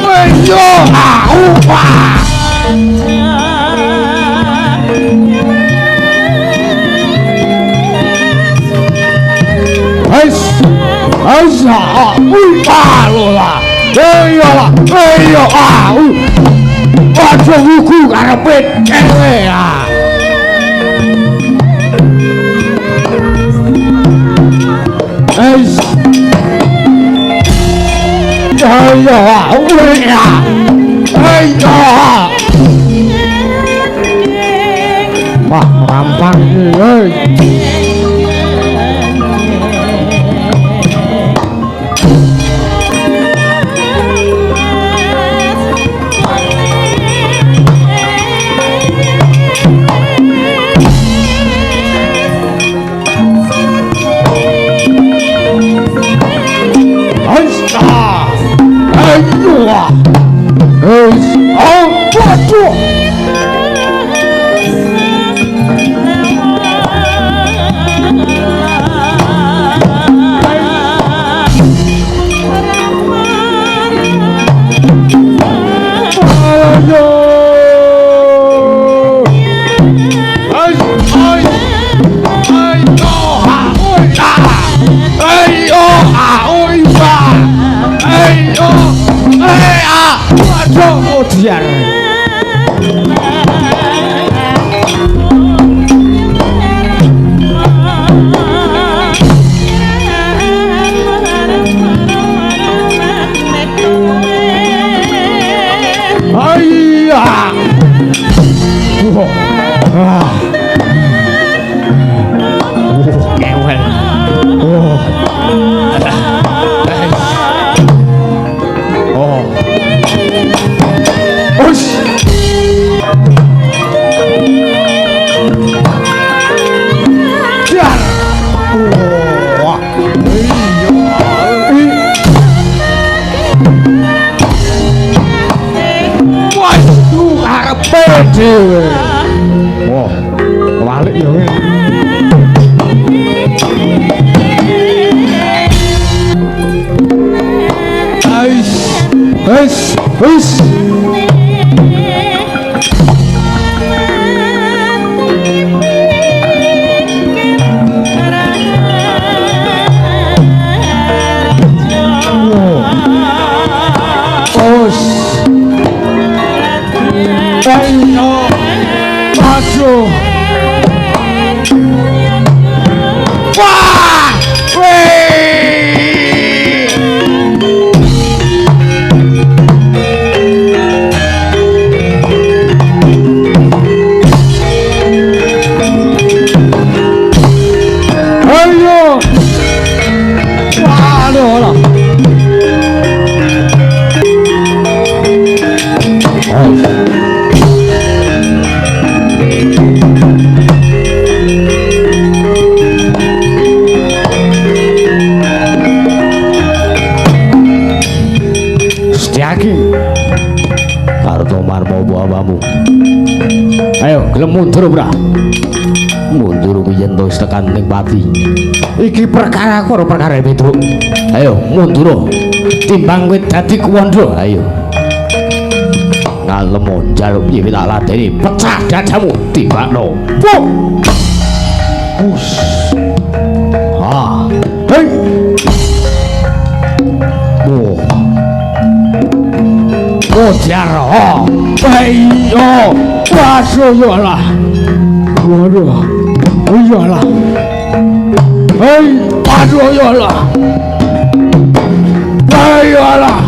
Ayo, wah. Lola. Ayolah, aja wuku karepe cewek ya. Wah, rampang iki. Wah. Oh, waduh. Biar ayah kewel Ush. Biar. Wah. Waduh, karepe dhewe. Wah, balik ya. Ais. Ayo, masuk. Wah, ayo, waduh lah. Karto marmo bawamu. Ayo, gelem mundur ora? Mundur biyen to tekan ning pati. Iki perkara aku ora perkara Petruk. Ayo, mundur. Timbang kowe dadi kuwandha, ayo. Ngalem njaluk piye tak ladeni pecah dadamu tibakno. Puk. Us. Ah. Hei. Oh. Jar, oh, ayo, masuk lah, waduh, iyalah, aduh iyalah, ayolah,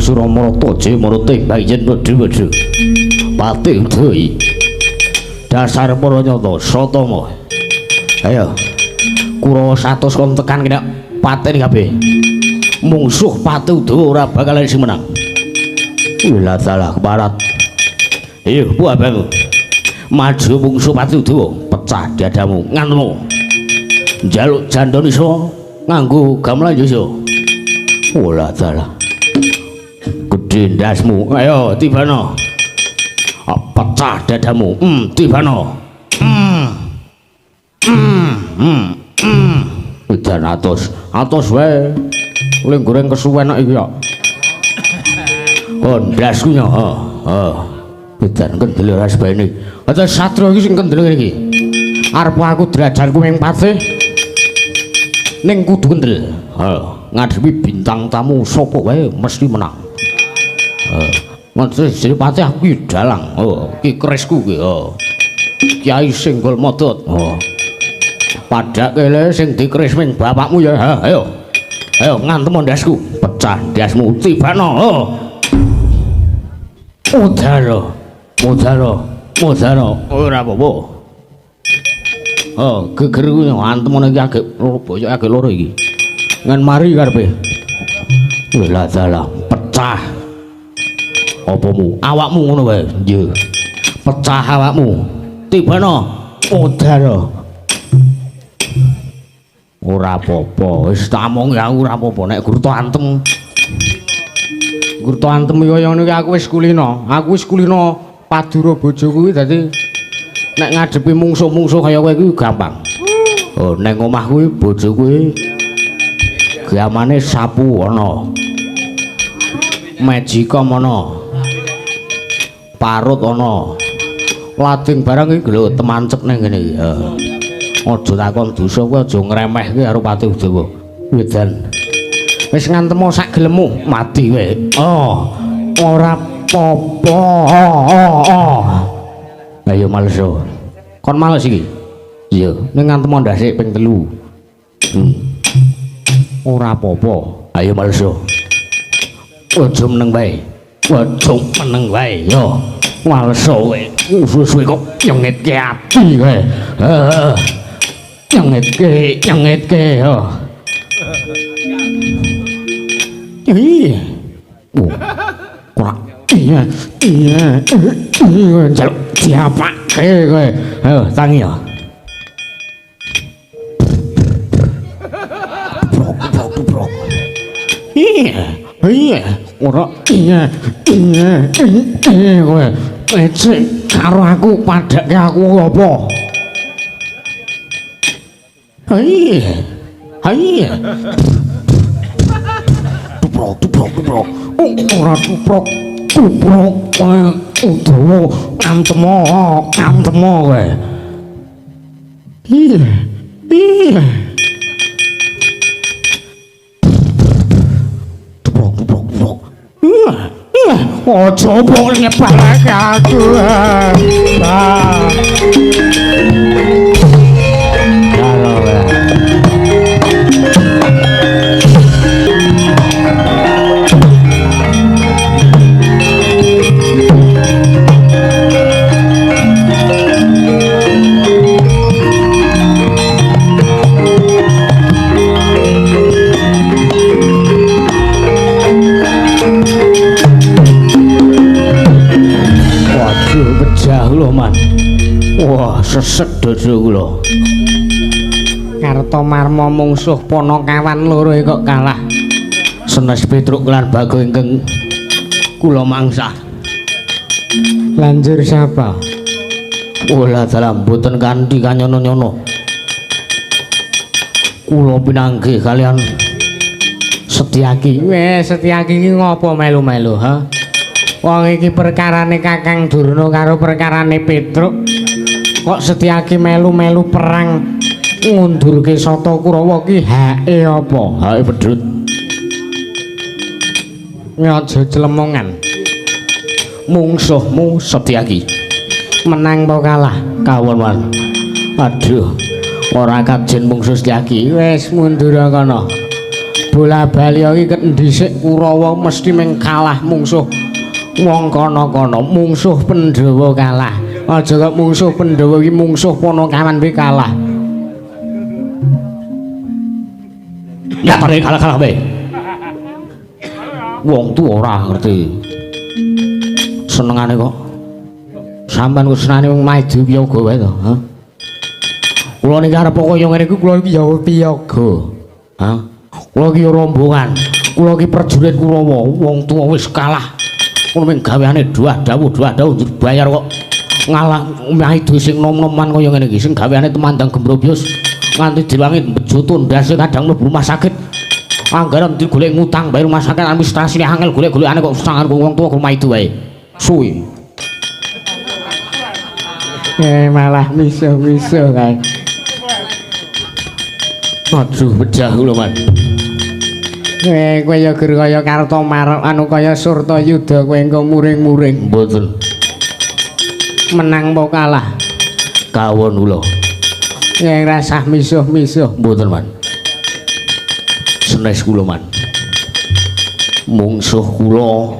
Suramarata Jemarating bayen wedhe-wedhe pati udai dasar para nyata satama ayo Kurawa 100 kon tekan kena paten kabeh mungsuh pati udawa ora bakalan sing menang ila salah barat ayo buabamu maju mungsuh pati udawa pecah dadamu nganmu njaluk jandon iso nganggo gamelan iso ora salah dindasmu, ayo tibano, pecah dadamu, tibano, udan atos wae, uling goreng kesuwen iki ya, ndasku nya, udan kendel ras baene, ada satria iki sing kendel iki, arep aku derajanku ming patih, ning kudu kendel, ngadepi bintang tamu sapa wae mesti menang. Ngono jadi patih aku ki dalang. Ki kerisku ki. Kyai Senggol Modot. Padhak kele sing dikeris ming bapakmu ya. Ayo. Ayo ngantem ndasku. Pecah ndasmu tibano. Mudaro. Ora apa-apa. Geger ku ngantem iki agek boyok agek loro iki. Ngan mari karepe. Lha dalah pecah. Apamu? Awakmu ngono wae. Nggih. Pecah awakmu. Tibana udara. Ora apa-apa, wis tak omong ya ora apa-apa nek Gurta antem. Gurta antem kaya ngene iki aku wis kulino. Aku wis kulino padura bojo kuwi dadi nek ngadepi mungsuh-mungsuh kaya kowe kuwi gampang. Oh, ning omah kuwi bojo kuwi gamane sapu ana. Magicom ana. Parut ana. Lating barang iki lho temancep ning ngene iki. Aja takon dosa kowe aja ngremehke karo Patih Udawa. Wedan. Wis ngantemo sak gelemmu, mati kowe. Oh, ora apa-apa. Ayo maleso. Kon males iki. Iya, ning ngantemo ndasik ping 3. Ora apa-apa. Ayo maleso. Aja meneng wae. Aja meneng wae, yo. Maleso kowe. Suwe-suwe kok nyengitke ati kowe. Heeh. Nyengitke yo. Iya. Ora iya. Jaluk diapake kowe. Ayo tangi yo. Brok. Iya. Ora iya. Kowe. Ecek karo aku padake aku apa? Hai. Tuprok. Ora tuprok. Udawa antemo kowe. Iya. Tuprok. Ojo mbok nyebarake aku. Wah, sesek dodo kula. Kartomarma mungsuh Panakawan loro kok kalah. Senes Petruk lan Bago ingkang kula mangsah. Lanjur sapa? Olah dalam mboten kanthi kanyono-nyono. Kula pinanggih kalian Setyaki. Wes Setyaki iki ngopo melu-melu, ha? Wong iki perkarane Kakang Durna karo perkarane Petruk. Kok Setyaki melu-melu perang ngundurke Sata Kurawa ki hake apa? Hake pedhut. Aja clemongan. Mungsuhmu Setyaki menang apa kalah? Kawon-wan. Aduh, ora kajen mungsuh Setyaki. Wis mundur kono. Bola-bali iki kendhisik Kurawa mesti mung kalah mungsuh wong kono-kono. Mungsuh Pandhawa kalah. Aja kok mungsuh Pandhawa iki mungsuh Panakawan kuwi kalah. Nyatane kalah-kalah bae. Wong tuwa ora ngerti. Senengane kok. Sampeyan ku senane wong maju piyaga wae to, ha? Kula niki arep kaya ngene iki kula iki ya piyaga. Ha? Kula iki rombongan. Kula iki prajurit Kurawa. Wong tuwa wis kalah. Kula mung gaweane dawuh bayar kok. Ngalah maido sing nom-noman kaya ngene iki sing gaweane temandang Gembrobyos nganti diwangi bejuto ndase kadang mlebu rumah sakit anggaran digolek ngutang bayar rumah sakit administrasi angel golek-golekane kok sangar wong tuwa kok maido wae suwi malah miso-miso kae aduh pecah lho man kowe ya ger kaya Kartomar anu kaya Surtayuda kowe engko muring-muring mboten menang apa kalah kawon kula yang rasah misuh-misuh mboten man senes kula man mungsuh kula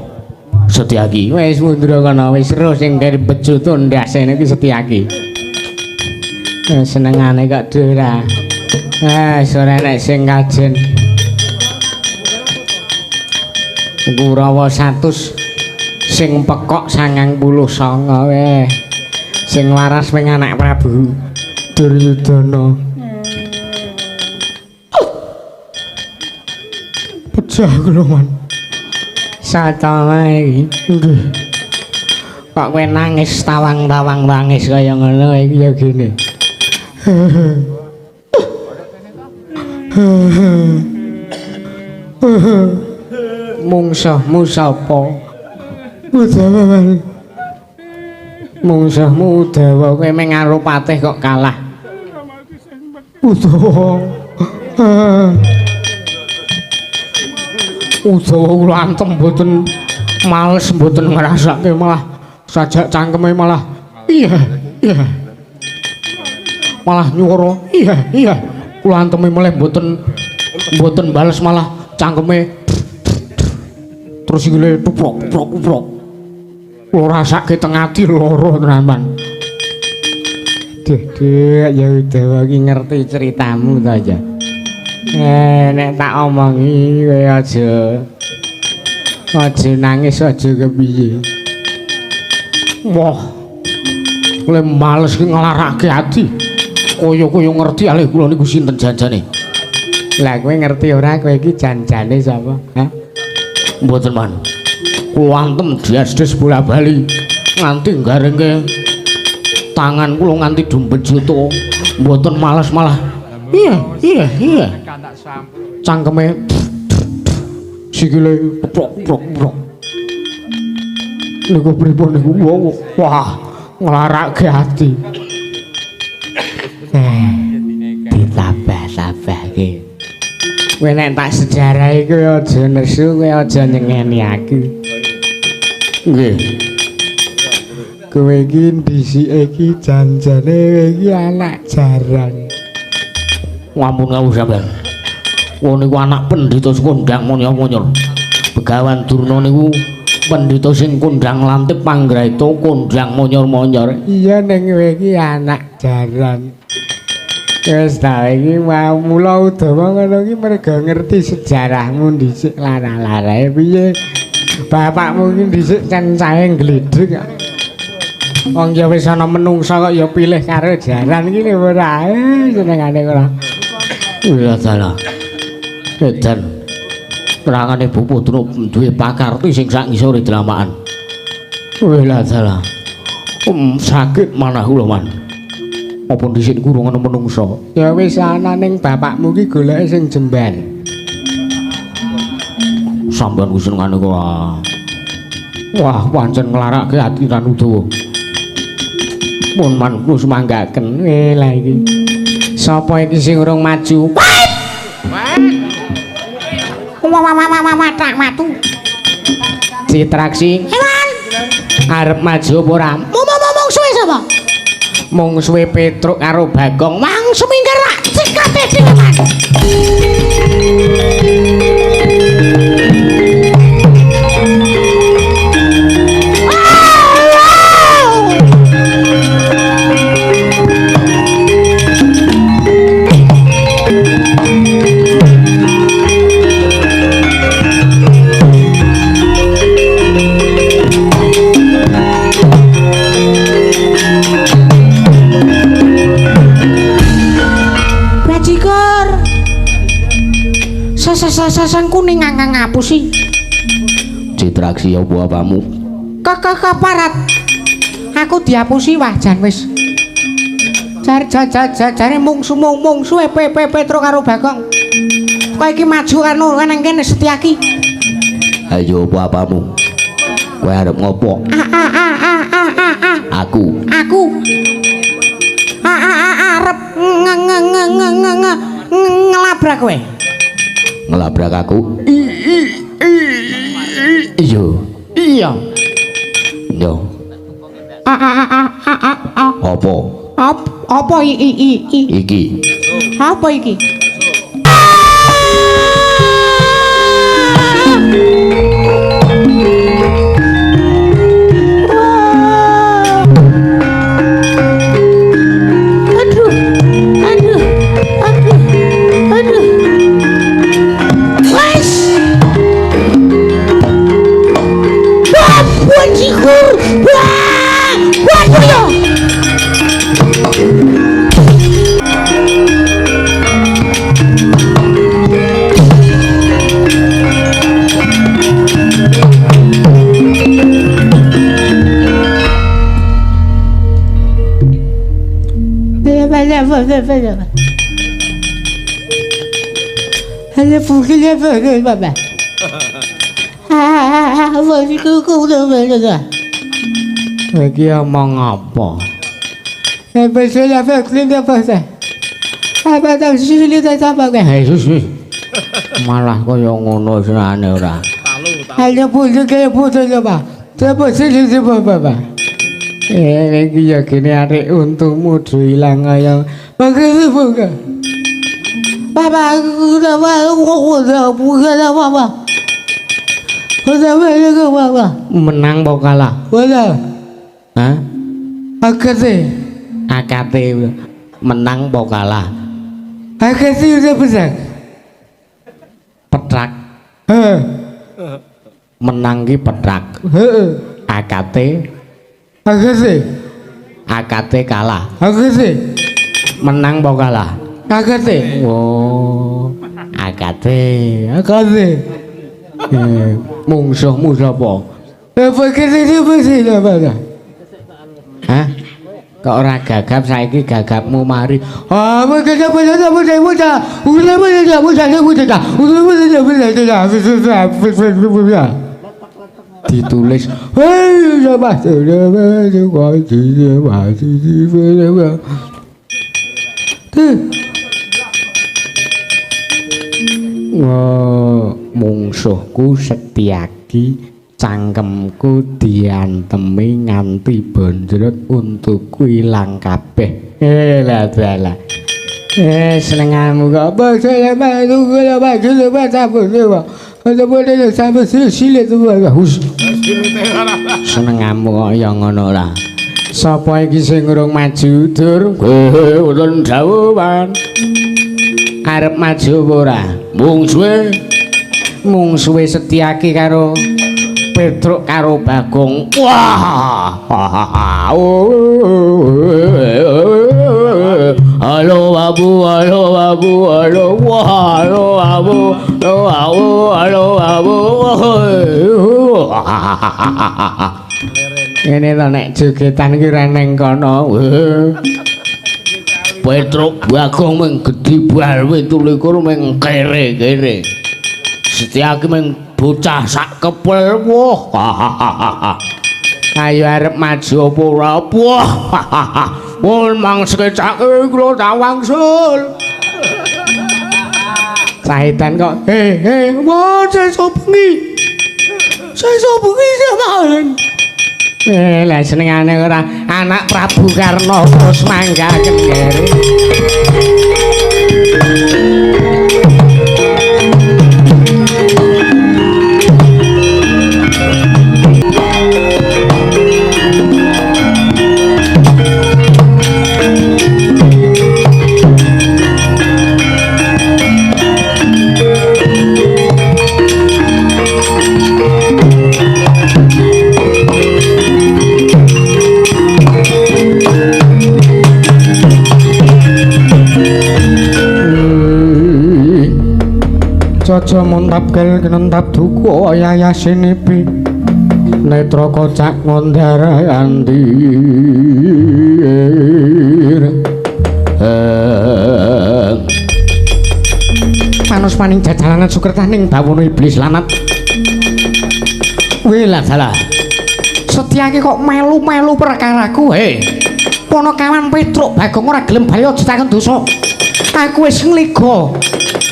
Setyaki wis mundur kana wis ro sing kari bejuto ndasene iki Setyaki senengane kok dora sore nek sing kajen Kurawa 100 sing pekok 99 weh. Sing waras ping anak Prabu Duryudana. Pecah kula man. Sata wae iki. Nggih. Kok kowe nangis tawang-tawang nangis kaya ngono iki ya gini. Mungsuhmu sapa? Udawa. Mungsuhmu Udawa kowe meng karo patih kok kalah. Udawa. Udawa kula antem mboten males mboten ngrasake malah sajak cangkeme malah iya. Malah nyuwara iya. Kula anteme meleh mboten bales malah cangkeme terus iki tuprok. Kula rasake teng ati lara tenan. Dek ya Udawa iki ngerti ceritamu to ya. Nek tak omongi kowe aja nangis aja kepiye. Wah. Kowe males ki nglarake ati. Kaya ngerti alih kula niku sinten janjane. Lah kowe ngerti ora kowe iki janjane sapa? Hah? Mboten man. Kula antem dias-des bola-bali nganti garengke tangan kula nganti dumpet juto. Mboten males malah. Iya. Cangkeme sikile prok. Niku pripun niku wah nglarake ati. Ditabah-tabahke. Kowe nek tak sejarah iku aja nesu, kowe aja nyengeni aku. Nggih. Kowe iki dhisike iki janjane kowe iki anak jarang. Ngampun kawula sampean. Wong niku anak pendhita kondang monyor-monyor. Begawan Durna niku pendhita sing kondang lantip panggraita kondang monyor-monyor. Iya ning kowe iki anak jarang. Wis ta iki mau mula Udawa ngono iki merga ngerti sejarahmu dhisik lara-larae piye. Bapakmu iki dhisik cacahe glidhek. Wong ya wis ana menungsa kok ya pilih karo jaran iki ora senengane ora. Iya dalah. Edan. Perangane Bu Putra duwe pakarti sing sak ngisore dramakan. Iya dalah. Sakit manah kula man. Apa dhisik kurung ana menungsa? Ya wis ana ning bapakmu ki goleke sing jemban. Sampeyan wis senengane kok. Wah, pancen nglarake ati Ran Udawa. Mun man kula semanggaken Lah iki. Sapa iki sing urung maju? Wah, tak matu. Citraksi. Hewan. Arep maju apa ora? Ngomong suwe sapa? Mung suwe Petruk karo Bagong. Wang semingkir rak sikate dhewean. Sasan kuning ngapusi. Citraksi apa apamu? Keparat. Aku diapusi wah jan wis. Jare mungsu Petro karo Bagong. Kowe iki maju anu nang kene Setyaki. Ayo apa apamu? Kowe arep ngopo? Aku. Arep ngelabrak kowe. Ngelabrak aku. Iya. Yo. Apa iki? Apa iki? Ada fungsinya apa? Lagi omong apa? Apa salah fungsinya apa sih? Apa tahu sih apa kan? Malah kaya ngono senane ora. Hanya punya kayak putus apa? Siapa sih apa? Lagi yakin arek untungmu hilang ayam. Makasih buka. Papa, aku udah apa? Menang apa kalah? Wala. Hah? Akate. Akate menang apa kalah? Akate udah besar. Petrak. Heeh. Menang ki petrak. Heeh. Akate Akate kalah. Akate Menang apa kalah? Akate. Oh. Akate. Mungsuhmu sapa? Apa kata sih apa? Hah? Kok ora gagap saiki gagapmu mari. Apa kata Ditulis mungsuhku Setyaki, cangkemku diantemi nganti bonjrot, untukku ilang kabeh. Lah dalah. Senenganmu kok apa saya bantu kula baju lepas sabun dewa. Kalau boleh sampai silet tu bagus. Senenganmu kok ya ngono lah. Sapa iki sing urung maju dur? Ulun dawuhan. Arep maju apa ora? Mungsuhe Setyaki karo Petruk karo Bagong. Wah. Halo babu. Wah, halo babu. Ini to nek jogetan ki reneng kono. Petruk Bagong meng gedhi balwe 23 meng kere-kere. Setyaki meng bocah sak kepel. Wah. Ayo arep maju apa ora? Wah. Mun mang sekecake kula tak wangsul. Sahitan kok. Wah, saya bengi semaun. Lah senengane ora anak Prabu Karna terus mangga kendere. Caca montap kel kenentap duku oyaya sinipi netra kocak ngondara andir manus maning jajalanan sukertaning bawono iblis lanat. Wih lah salah Setyaki kok melu-melu perkaraku. Ponokawan Petruk Bagong ora gelem bali aja takon dosa. Aku wis ngliga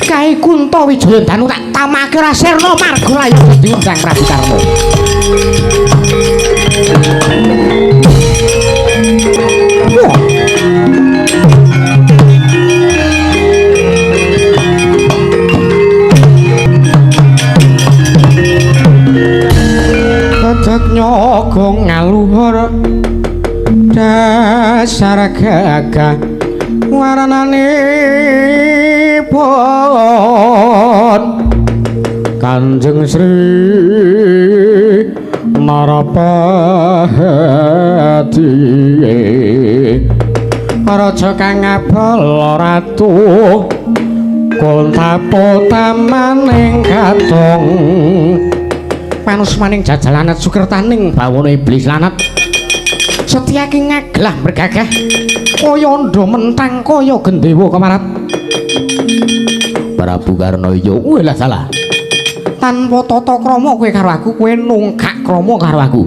Kyai Kunto Wijaya Danu tak tamake ora sirna marga layu diundang Prabu Karna. Kocok nyogong ngaluhur dasar gagah waranane pun Kanjeng Sri Narapati Raja kang ngabala ratu Kuntaputamaning katong panus maning jajalanan sukertaning bawana iblis lanat Setyaki ngaglah mergagah kaya ndha mentang kaya gendewa kamarat. Prabu Karna iya lah salah. Tanpa tata krama kowe karo aku, kowe nungkak krama karo aku.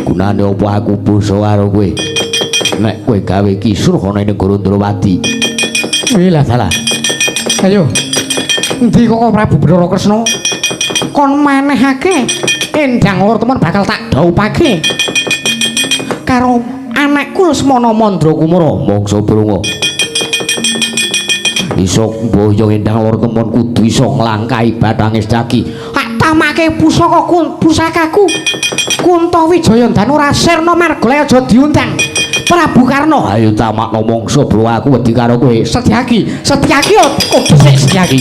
Gunane apa aku basa karo kowe? Nek kowe gawe kisruh ana ning negara Ndrawati. Lah salah. Ayo. Endi kok Prabu Bathara Kresna? Kon manehake Endang Wertaman bakal tak dhawuhake karo anakku Lesmana Mandrakumara. Mangsa Brunga. Iso mboyo Endang Wertaman kudu iso nglangkahi bathange Saki. Tak tamake pusakaku. Kuntawijaya Danura Sirna Margala aja diundang. Prabu Karna. Ayo tamakno mangsa bro aku wedi karo kowe. Setyaki kok dhisik Setyaki.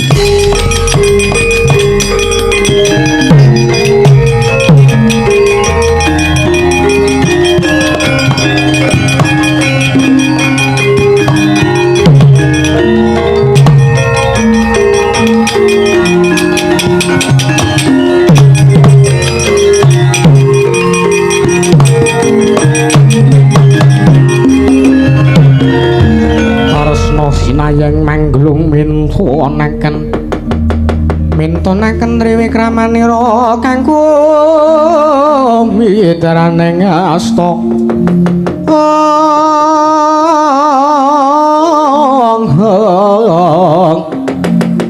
Sinayang manglung mintonaken riwi kramanira kanggo mitraning asta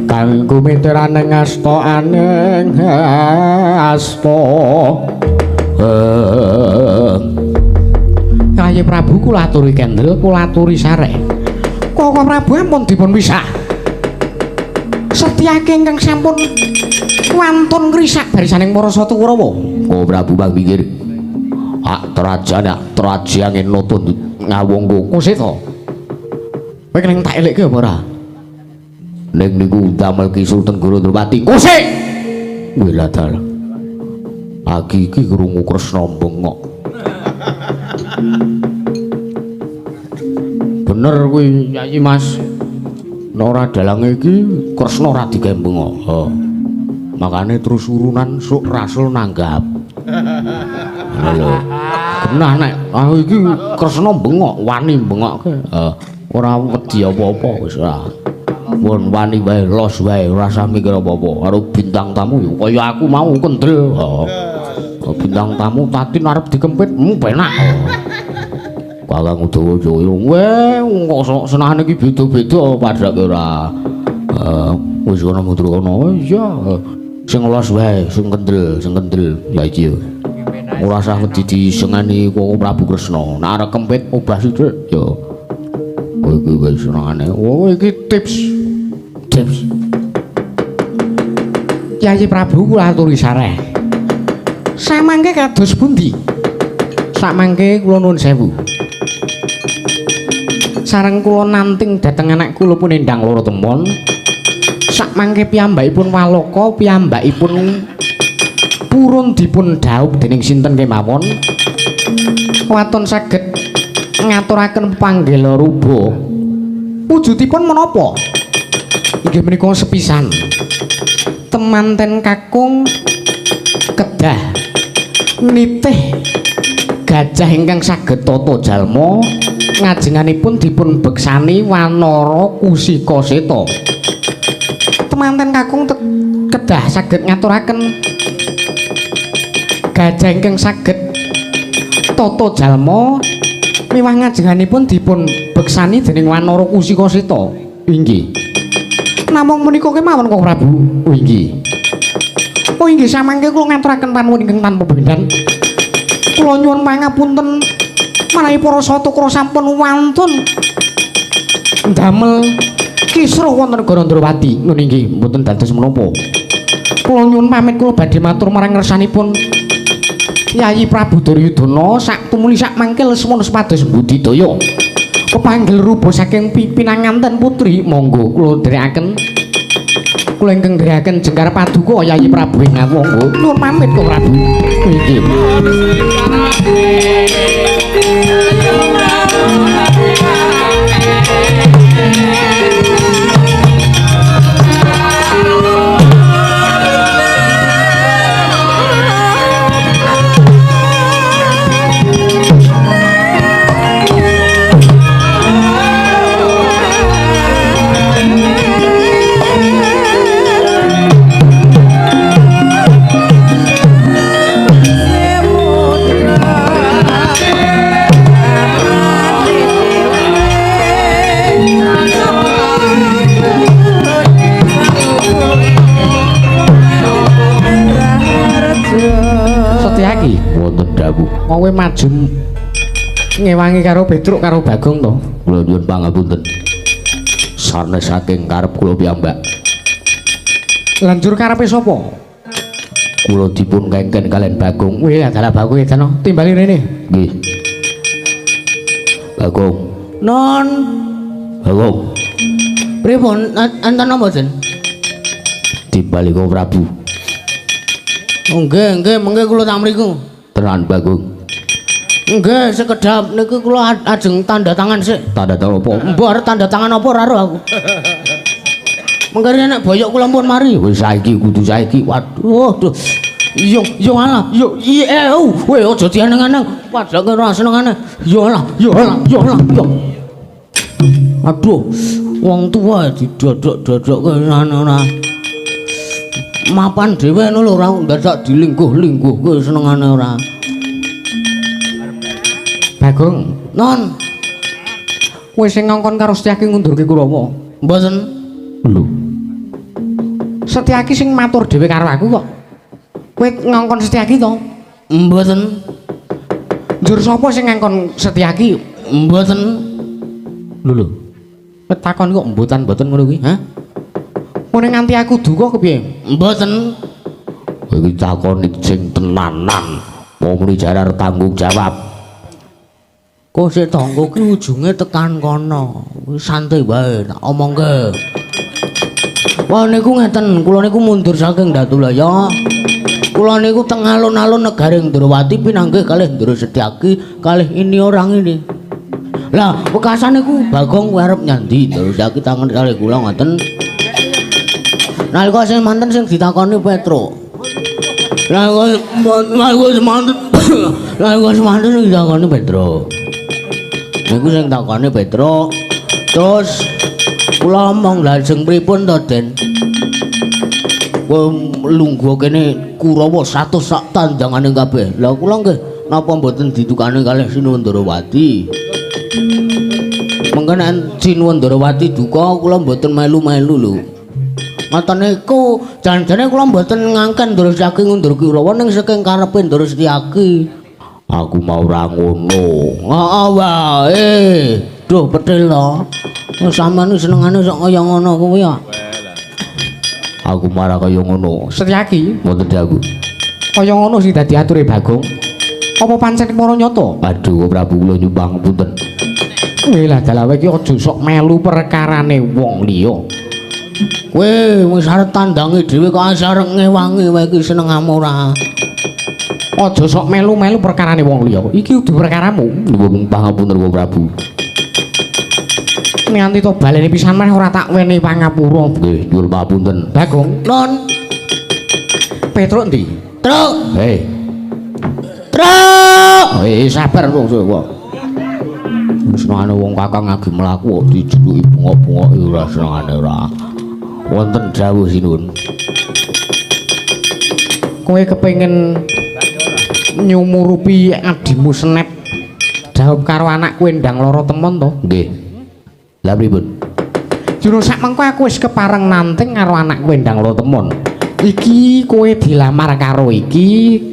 kanggo mitraning asta aning asta Kaya Prabu kula aturi kendel kula aturi sareh. Koko Prabu ampun dipun wisah. Setyaki ingkang sampun wantun ngrisak barisaning para Satu Kurawa. Koko Prabu Pangpinggir. Trajane nutun ngawungku. Kusita. Kowe keling tak elekke apa ora? Ning niku damel Ki Sultan Guru Ndrawati. Kusik. Wela dal. Aki iki krungu Kresna bengok. Bener kuwi Yayi Mas. Nek ora dalange iki Kresna ora digembeng. Heeh. Makane terus urunan sok rasul nanggap. Lho. Genah nek iki Kresna bengok, wani bengokke. Heeh. Ora wedi apa-apa wis ora. Pun wani wae, los wae, ora usah mikir apa-apa. Karo bintang tamu ya kaya aku mau kendel. Heeh. Bintang tamu tatin arep dikempit, penak. Kakang Udawa-Jaya, kok senengane iki beda-beda padake ora. Wis ana Mandraguna. Iya. Sing los wae, sing kendel. Ya iki. Ora usah wedi disengani kok Prabu Kresna. Nek arep kempit obah sithik ya. Kowe iki wis senengane. Oh, iki tips. Yayi Prabu kula aturi sareh. Samangke kados pundi? Samangke kula nuwun sewu. Sareng kula nanting dhateng anak kula pun Endang Wertaman. Sakmangke piyambakipun Waloka, piyambakipun purun dipun dhaup dening sinten kemawon. Waton saged ngaturaken panggela ruba. Wujudipun menapa? Inggih menika sepisan. Temanten kakung kedah nitih gajah ingkang saged tata jalma ngajenganipun dipun beksani Wanara Kusika Seta. Temanten kakung kedah saged ngaturaken gajah ingkang saged tata jalma miwah ngajenganipun dipun beksani dening Wanara Kusika Seta. Inggih. Namung menika kemawon Kang Prabu. Inggih. Oh inggih samangke kula ngaturaken panuwun ingkang tanpa bendan. Kula nyuwun pangapunten manawi para Satukra sampun wantun ndamel kisruh wonten negara Ndrawati. Nun inggih mboten dados menapa. Kula nyuwun pamit kula badhe matur marang ngersanipun Yayi Prabu Duryudana sak tumuli sak mangke Lesmana supados mbudidaya pepanggil rupa saking pinanganten putri. Monggo kula dherekaken kula ingkang dherekaken jengkar paduka Yayi Prabu ing monggo nuwun pamit Kang Prabu. Inggih. Setyaki wonten dawuh. kowe maju ngewangi karo Petruk karo Bagong to. Kula nyuwun pangapunten. Sanes saking karep kula piyambak. Lanjur karepe sapa? Kula dipun kengken kalian Bagong. Wih, adalah Bagong itu no. Timbali rene. Nggih. Bagong. Non, Bagong. pripun enten napa mboten? Timbali kula Prabu. Oh, nggih, mengke kula tak mriku. Tenan Bagong. Nggih, sekedap niku kula ajeng tanda tangan sik. Tanda tangan apa? Mbok arep tanda tangan apa ora ro aku. Mengke nek boyok kula pun mari. Wis saiki kudu saiki. Waduh. Yo alah, yo weh aja dianeng-aneng. Padake ora senengane. Yo alah. Aduh, wong tua didodok-dodokke ora. Mapan dhewe ngono lho ora dadak dilingkuh-lingkuhke senengane ora. Bagong, Non, kowe sing ngongkon karo Setyaki ngundurke Kurawa. mboten. Lho. Setyaki sing matur dhewe karo aku kok. Kowe ngongkon Setyaki to? Mboten. Njur sapa sing ngongkon Setyaki? Mboten. Lho. Petakon kok mboten ngono kuwi, ha? Mune nganti aku duka kepiye? Mboten. Iki takon sing tenanan. Mau muni jarar tanggung jawab. Kok sik tangga ki ujunge tekan kono. Wis santai wae tak omongke. Wah niku ngeten, kula niku mundur saking Datulaya. Kula niku teng alun-alun negaring Ndrawati pinanggih kalih Ndra Setyaki kalih ini orang ini. Lah, bekasan niku Bagong kuwi arep nyandi Ndra Setyaki tangan kalih kula ngoten. Nalika sing manten sing ditakoni Petro. Lah kok semanten ditakoni Petro. Niku sing takoni Petro. Terus kula omong lajeng pripun to, Den? Lungguh kene Kurawa 100 sak tandangane kabeh. Lah kula nggih napa mboten ditukani kalih Sinuwun Ndrawati? Mengko nek Sinuwun Ndrawati duka kula mboten melu-melu lho. Ngoten niku jan-jane kula mboten ngangken Ndra Setyaki ngundur Kurawa ning saking karepe Ndra Setyaki. Aku mau ora ngono. Heeh wae. Duh petil to. Sampeyan senengane sok kaya ngono kuwi ya. Aku marah kaya ngono. Setyaki, Mboten dawuh. kaya ngono sing dadi ature Bagong. Apa pancen para nyata? Aduh, Prabu kula nyumbang punten. Wih, lah dalah kowe iki aja sok melu perkarane wong liya. Kowe wis arep tandangi dhewe kok asarep ngewangi wae iki senengamu ora. Aja sok melu-melu perkarane wong liya. Iki kudu perkaramu. Nyuwun pangapunten kula Prabu. Nganti to baleni pisan meneh ora tak weni pangapura. Nggih, nyuwun pangapunten. Bagong, Non, Petruk ndi? truk, Hei, truk. sabar kok kok. Senengane wong kakang lagi mlaku kok dijuduki bunga-bunga ora senengane ora. Wonten dawuh Sinuwun. Kowe kepengin nyumurupi adimu Senep jawab karo anakku Endang Loro Temon to? Nggih. Lah pripun? Juru sak mengko aku wis kepareng nanting karo anakku Endang Loro Temon. Iki kowe dilamar karo iki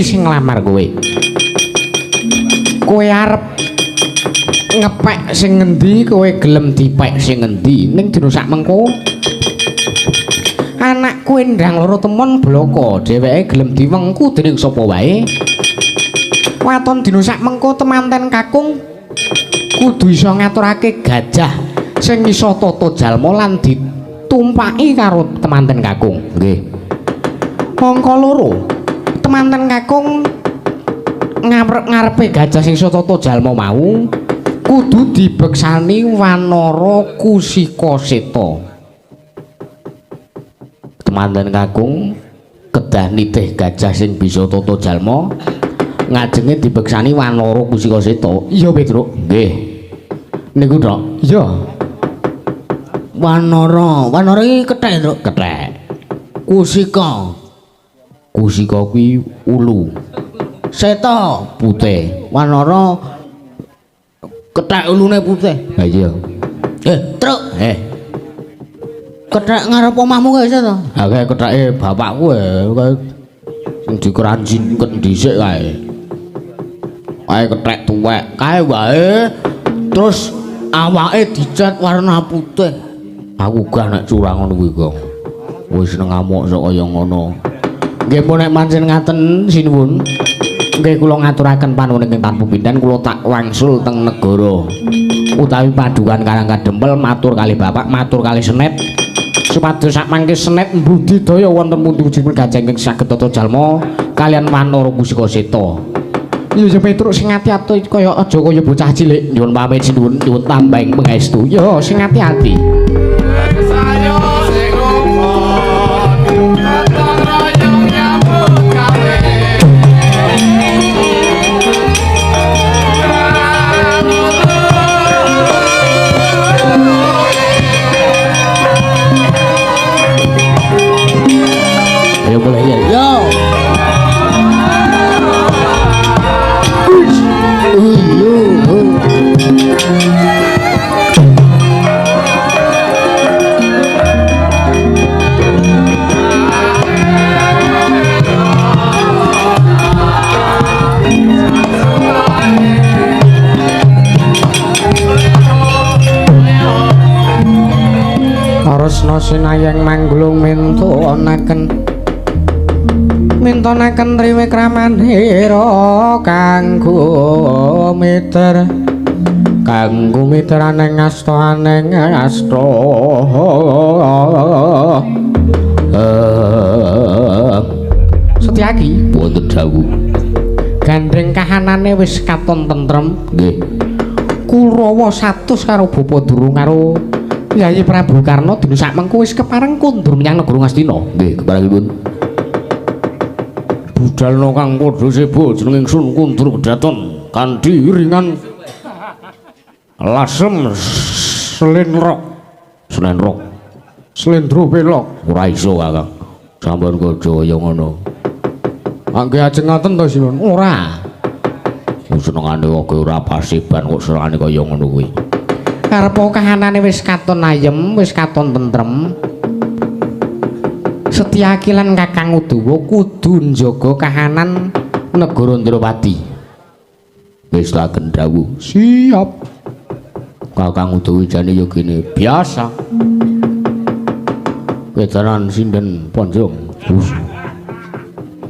sing nglamar kowe. Kowe arep ngepek sing ngendi, kowe gelem dipek sing ngendi. Ning jero sak mengko anakku Endang Loro Temon bloko, dheweke gelem diwengku dening sapa wae. Waton dina sak mengko temanten kakung kudu iso ngaturake gajah sing iso tata jalma lan ditumpaki karo temanten kakung. Nggih. Angka loro. Temanten kakung ngarepe gajah sing iso tata jalma mau kudu dibeksani Wanara Kusikaseta. Temanten kakung kedah nitih gajah sing bisa tata jalma ngajenge dibeksani Wanara Kusikaseta. Iya, Petruk. Nggih. Niku tok. Iya. Wanara iki kethek, Truk. Kethek. Kusika, Kusika kuwi ulu. seta, Putih. Wanara kethek ulune putih. Ha iya. Truk, kethek ngarep omahmu kae to? Akeh ketheke bapakku dikeranjin ket dhisik kae. Kae kethek tuwek kae wae. Terus awake dicat warna putih. Aku gak nek curang ngono kuwi, Gong. Wis seneng ngamuk sok kaya ngono. Nggih pun nek pancen ngaten sinuwun. Nggih kula ngaturaken panuwun ing tanpa pinten kula tak wangsul teng negara utawi padukan Karang Kadempel matur kalih Bapak, matur kalih Senet. Supados sakmangke Senet mbudidaya wonten pundi-pundi gajeng ing saged tata jalma kalian Wanara Musika Seta. Ya Petruk sing ati-ati kaya aja kaya bocah cilik. Nyuwun pamit sinuwun, nyuwun tambahing pangestu. Ya sing ati-ati. Ayo boleh ya. Yo. Aresna sinayang manggulung mintonaken triwikramandira kanggo miteraning asta Setyaki Wonten dawuh. gandeng kahanane wis katon tentrem. Nggih. Kurawa 100 karo Bapa Durung karo Yayi Prabu Karna dina sakmengko wis kepareng kundur menyang negara Ngastina. Nggih, keparengipun. Budalna kang padha sebo jeneng Sun Kundur kedaton kanthi ringan lasem Slendro pelok. ora iso Kakang. Sampun kaja kaya ngono. Angge ajeng ngoten to Sinun. Ora. Senengane kok ora pasiban kok senengane kaya ngono kuwi. Karepa kahanane wis katon ayem, wis katon tentrem. Setyaki lan Kakang Udawa kudu njaga kahanan negara Ndrawati. Wis lagen dawuh. Siap. Kakang Udawa jane ya gene biasa. Veteran sinden Ponjong.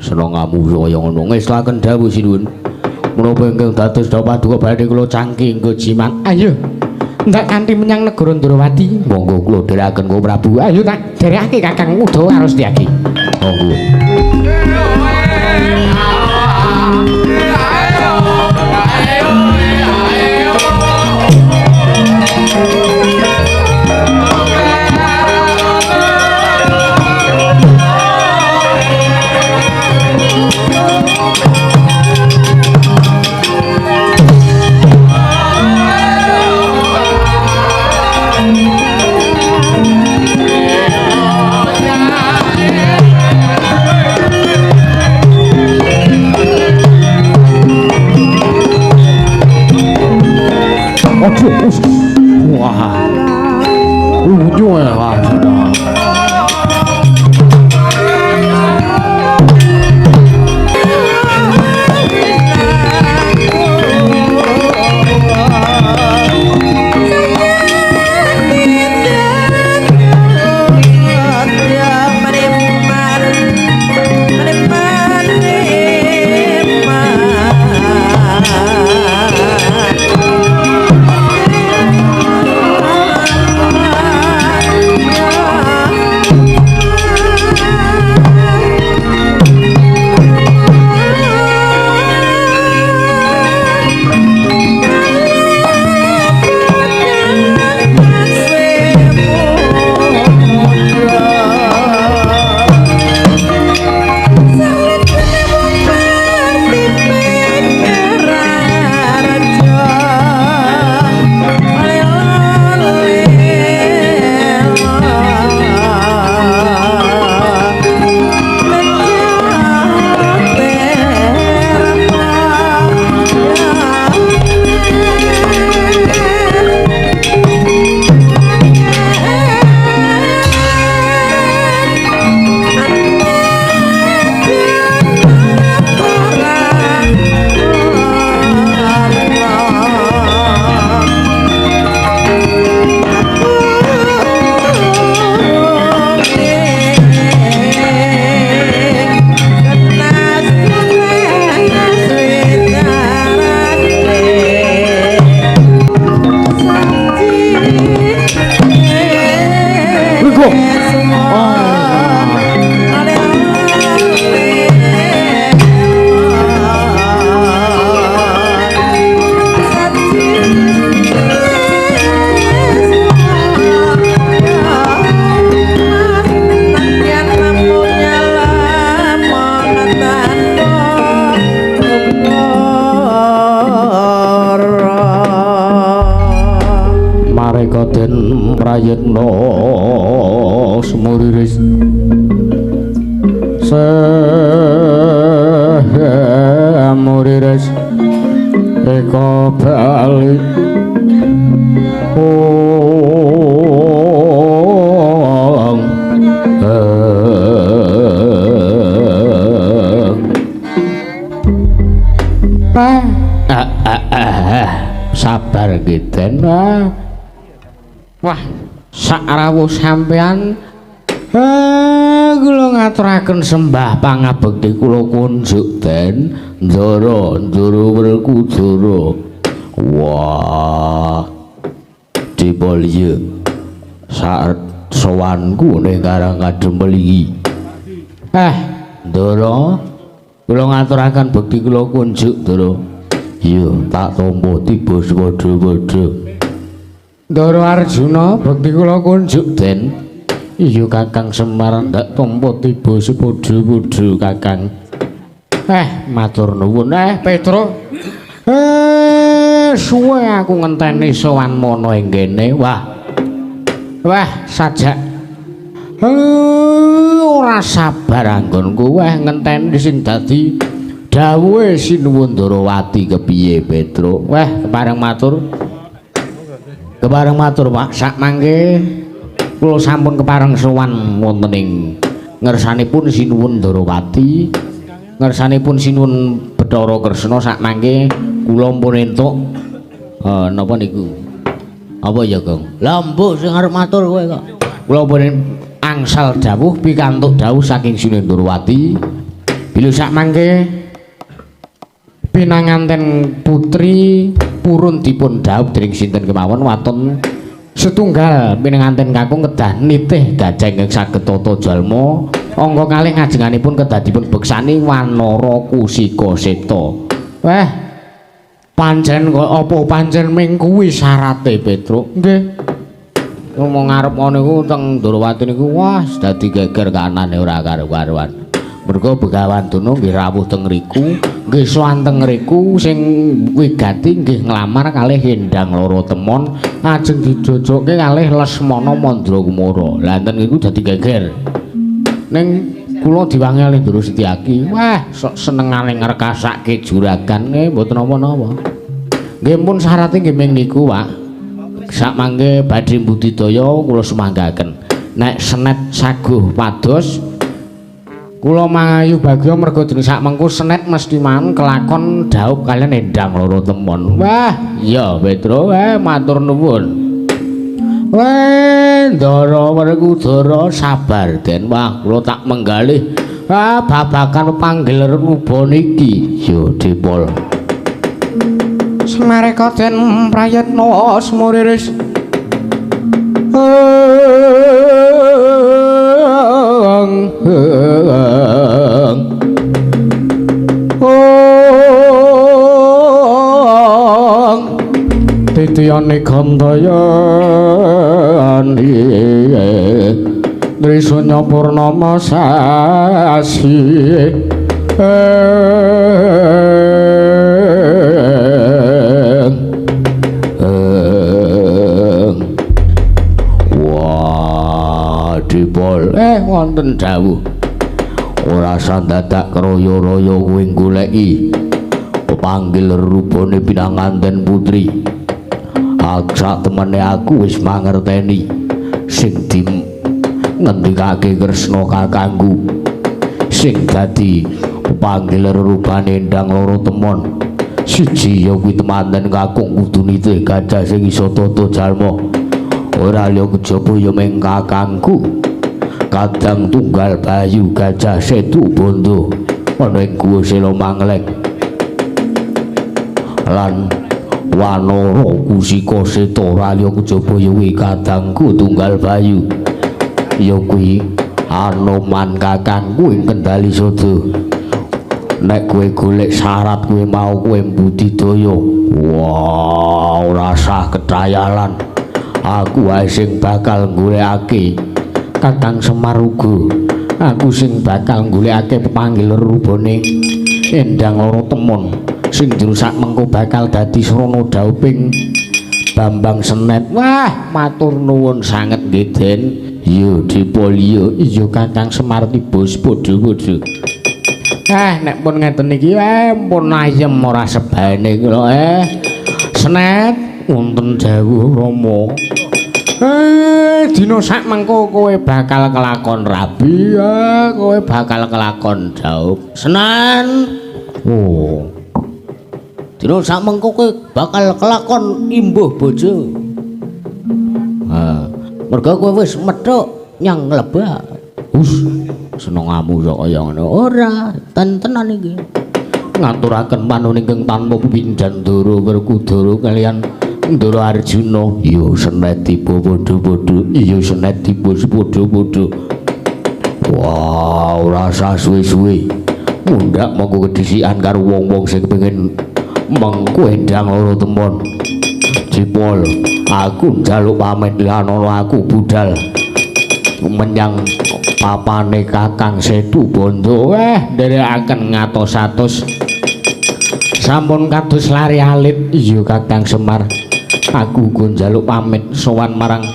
Seneng ngamu kaya ngono. Wis lagen dawuh sinuwun. Menapa ingkang dados paduka badhe kula cangking nggo jimat. Ayo. Ndak kanthi menyang negara Ndrawati. Monggo kula dherekaken Kang Prabu. Ayo tak derekake Kakang Udawa karo Setyaki. Monggo. Wah. Ujung ya, Pak. Raden Prayitna Semuriris Semuriris Eka bali sabar giten wah sak rawuh sampean kula ngaturaken sembah pangabekti kula kunjuk den Ndara Werkudara wah dipolye sak sowanku ning Karang Kadempel iki Ndara kula ngaturaken bekti kula kunjuk Ndara iya tak tampa tiba sepadha-padha Ndara Arjuna bekti kula kunjuk den iya Kakang Semar ndak tampa tiba sepadha-padha Kakang matur nuwun Petro suwe aku ngenteni sowan mono ing kene wah sajak ora sabar anggonku ngenteni sing dadi dawuhe Sinuwun Ndarawati kepiye Petro kepareng matur Pak sak mangke kula sampun kepareng sowan wonten ing ngersanipun Sinuwun Ndarawati ngersanipun Sinuwun Bathara Kresna sak mangke kula pun entuk napa niku apa ya Kang Lah mbok sing arep matur kowe kok. Kula pun angsal dawuh pikantuk dawuh saking Sinuwun Ndarawati bila sak mangke pinanganten putri purun dipun dhawuh dening sinten kemawon waton setunggal pinanganten kakung kedah nitih gajeng saged tata jalma angka kalih ngajenganipun kedah dipun beksani Wanara Kusika Seta pancen kok apa pancen ming kuwi syarate Petruk nggih ngomong ngarep ngono niku teng Ndarawati niku wah dadi geger kanane ora karo-karuan mergo Begawan Duna nggih rawuh teng ngriku nggih sowan teng ngriku sing wigati nggih nglamar kalih Hendang Loro Temon ajeng dijojokke kalih Lesmana Mandrakumara lha enten niku dadi geger ning kula diwangi kalih Ndara Setyaki wah sok senengane ngrekasake juragan mboten napa-napa nggih pun syarate nggih ming niku Pak sak mangke badhe budidaya kula sumanggaken nek senet saguh pados kula mangayu bagya merga dening sak mengku senet mesti man kelakon dhaup kalian Hendang Loro Temon wah iya Petro matur nuwun Ndara Werkudara sabar den wah kula tak menggalih babakan panggil rupa niki yo dipol Semareka den Prayitna Semuriris titiyane Gandaya Trisanya Purnama sasi wah dipol wonten dawuh ora sandadak kroyo-royo kowe goleki panggil rupane pinanganten putri sak temene aku wis mangerteni sing ngendikake Kresna kakangku sing dadi panggil rupane Hendang Loro Temon siji ya kuwi temanten kakung kudu nitih gajah sing iso tata jalma ora liya kejaba ya meng kakangku Kadang Tunggal Bayu Gajah Setu Bondo ana ing Guwa Sela Manglek lan Wanara Kusika Seta ora liya kejaba ya kuwi kadangku Tunggal Bayu ya kuwi Anoman kakangku ing Kendali Sada nek kowe golek syarat kowe mau kowe budidaya wah ora sah ketrayalan aku wae sing bakal golekake Kakang Semar uga aku sing bakal golekake pepanggil rubane Hendang Loro Temon sing jero sak mengko bakal dadi srana dhauping Bambang Senet. Wah, matur nuwun sanget nggih Den. Yo dipolio iya Kakang Semar Tibus padha-padha. Nek pun ngeten iki pun ayem ora sebane kula Senet wonten dawuh Rama. Dina sak mengko kowe bakal kelakon rabi, kowe bakal kelakon jauh. Senan. Oh. Dina sak mengko kowe bakal kelakon imbuh bojo. Mergo kowe wis methuk nyang Lebak. Senengamu kok kaya ngono. Ora, tenan iki. Ngaturaken panuningking tanpa pindhan Ndara Werkudara kaliyan Ndara Arjuna. Ya Senet tiba padha-padha. Iya Senet tiba padha-padha. Wah, ora usah suwe-suwe. Mundhak monggo kedhisikan karo wong-wong sing kepengin mengko endang loro temon. Jipol, aku njaluk pamit lan aku budal menyang papane Kakang Setu Bondo. Nderekaken ngatos-atos sampun kados lari alit. Iya Kakang Semar, aku uga njaluk pamit sowan marang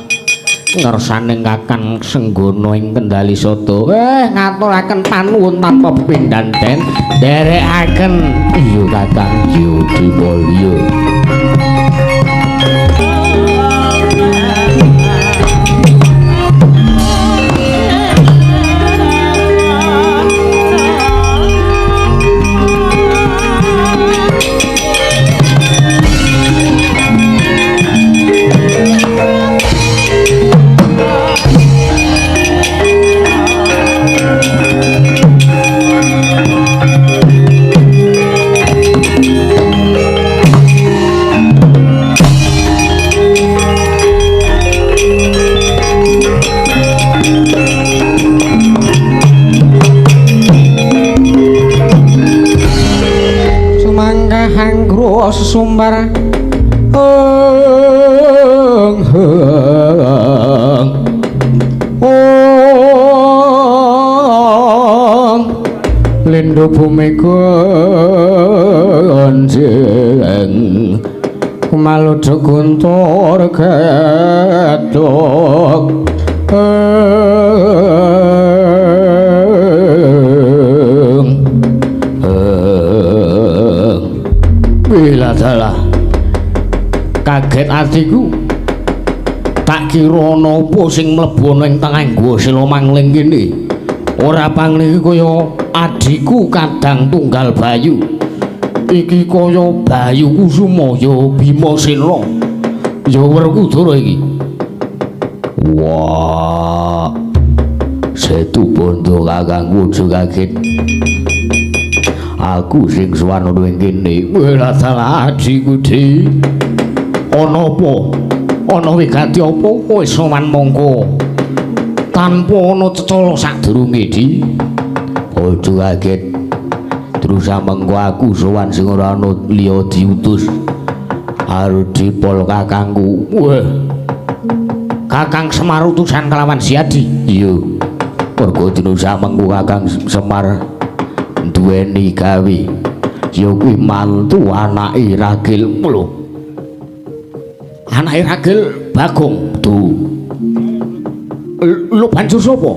ngersaning Kakang Senggono ing Kendali Soto. Ngaturaken panuwun tanpa pepindhan Den. Nderekaken iya Kakang Yudhipalya. Sesumbar Lindhu bumi gonjeng maluduk guntur ketok bila dalah kaget atiku tak kira napa sing mlebu ning tengah sila mangling kene ora panglih kaya adikku Kadang Tunggal Bayu iki kaya Bayu Kusuma ya Bimasena ya Werkudara iki. Wah, Setu Bondo kakangku aja kaget. Aku sing sowan ning kene ora salah adikku di. Ana apa? Ana wigati apa kowe sowan mongko? Tanpa ana cecala sadurunge di. Aja kaget. Terus mengko aku sowan sing ora ana liya diutus. Arudipol kakangku. Wah. Kakang Semar utusan kelawan Siadi. Iya. Mergo dina samengko Kakang Semar duweni gawe ya kuwi mantu anake Ragil lho. Anake Ragil Bagong tuh. Lho banjur sapa?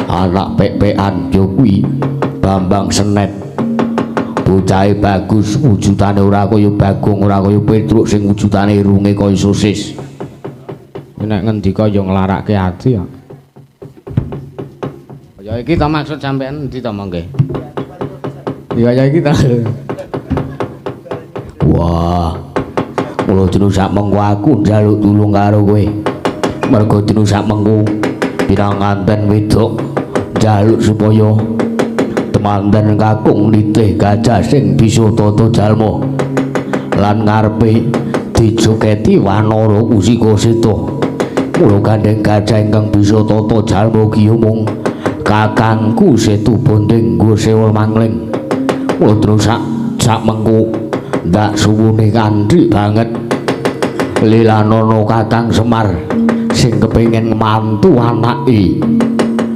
Anak pek-pekan ya kuwi Bambang Senet. Bocahe bagus, wujudane ora kaya Bagong, ora kaya Petruk sing wujudane irunge kaya sosis. Nek ngendika ya nglarake ati ya. Kaya iki ta maksud sampean endi ta mangke? Ya iki ta. Wah. Mula dina sak mengko aku njaluk tulung karo kowe. Mergo dina sak mengko pirang nganten wedok njaluk supaya temanten kakung nitih gajah sing bisa tata jalma lan ngarepe dijogeti Wanara Usika Seta. Mula gandeng gajah ingkang bisa tata jalma ki mung kakangku Setu Bonding nggo sewa mangling. Mula terus sak mengko ndak suwune kandhik banget Lilanono Kakang Semar sing kepengin mantu anake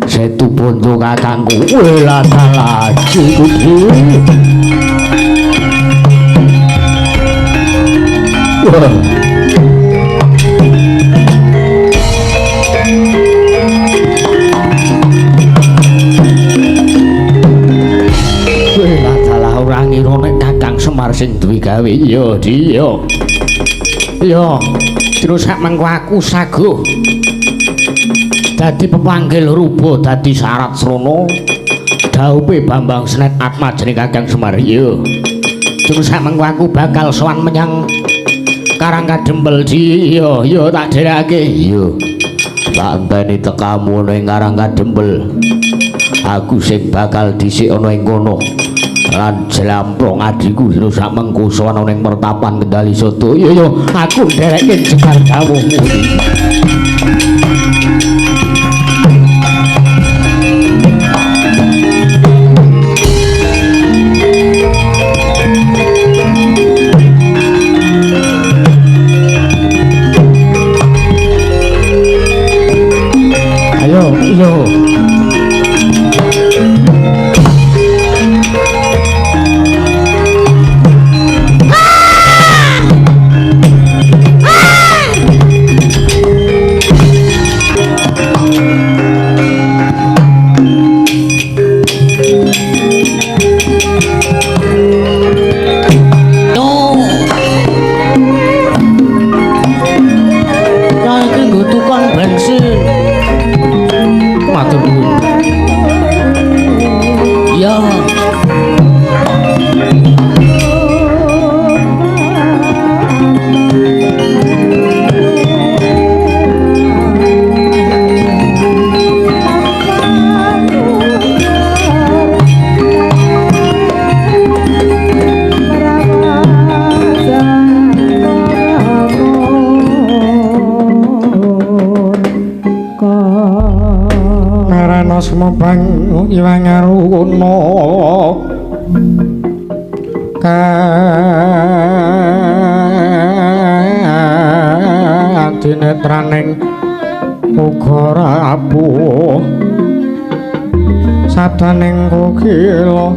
Setu Bondo kakangku. Wela laju kudu. Wah. ngira nek Kakang Semar sing duwe gawe ya dia. Ya, terus sak mengko aku saguh dadi pepanggil rupa dadi syarat srana dhaupe Bambang Snet Atmajane Kakang Semar ya. Terus sak mengko aku bakal sowan menyang Karangkadempel ya, ya tak dhereke. Ya. Tak enteni tekamu ning Karangkadempel. Aku sing bakal dhisik ana ing kono. Lan jlamprong adhiku terus sak mengko sowan ning Mertapan Kendali Soto. Ya ya, aku ndereke jebar dawuhmu. Yo. Sumobang iwang aruno kadinetraning uga rapuh sadaning kukila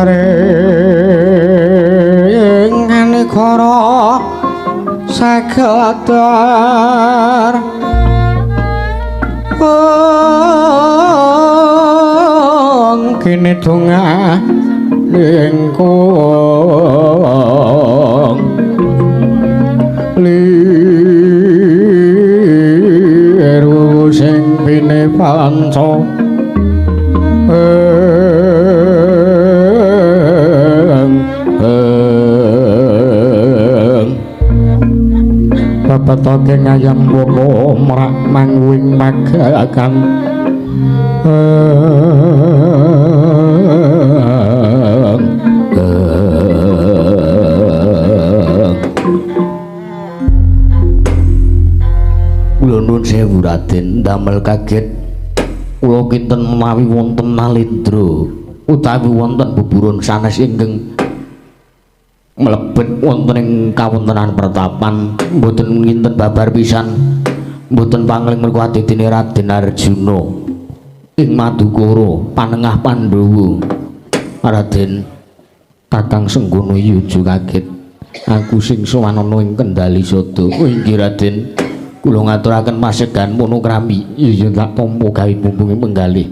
ring negara sagadar kini tunga lingkung liru sing pine panca babatoke ngayam wono merak mangwing magakan kula nuwun sewu Raden damel kaget kula kinten menawi wonten nalendra utawi wonten buburon sanes ingkang mlebet wonten ing kawontenan pertapan mboten nginten babar pisan mboten pangling mergo adidine Raden Arjuna ing Madukara panengah Pandhawa. Raden Kakang Senggono yuju kaget aku sing sowan ana ing Kendali Soto. Oh inggih Raden, kula ngaturaken pasegan monokrami iya tak tampa gawe bumbunge penggalih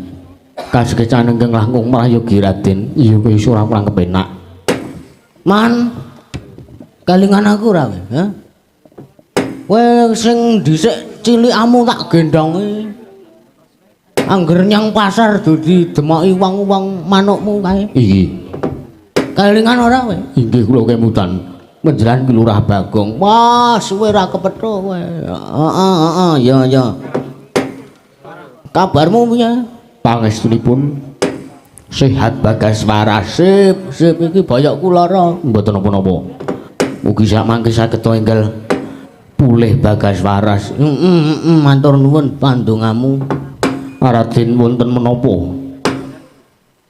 kasekecan ingkang langkung mrayogi Raden. Iya kaya ora kurang kepenak Man, kalingan aku ra kowe, ha? Kowe sing dhisik cilikamu tak gendongi. Angger nyang pasar dadi demoki wong-wong manukmu kae. Iki. Kalingan ora kowe? Inggih kula kemutan menjelan Kelurah Bagong. Wah, suwe ra kepethuk kowe. Heeh, ya. Kabarmu piye? Pangestunipun sehat Bagaswara. Sip iki boyokku lara. Mboten napa-napa. Mugi samangke saged enggal pulih Bagaswaras. Matur nuwun pandongamu. Raden wonten menapa?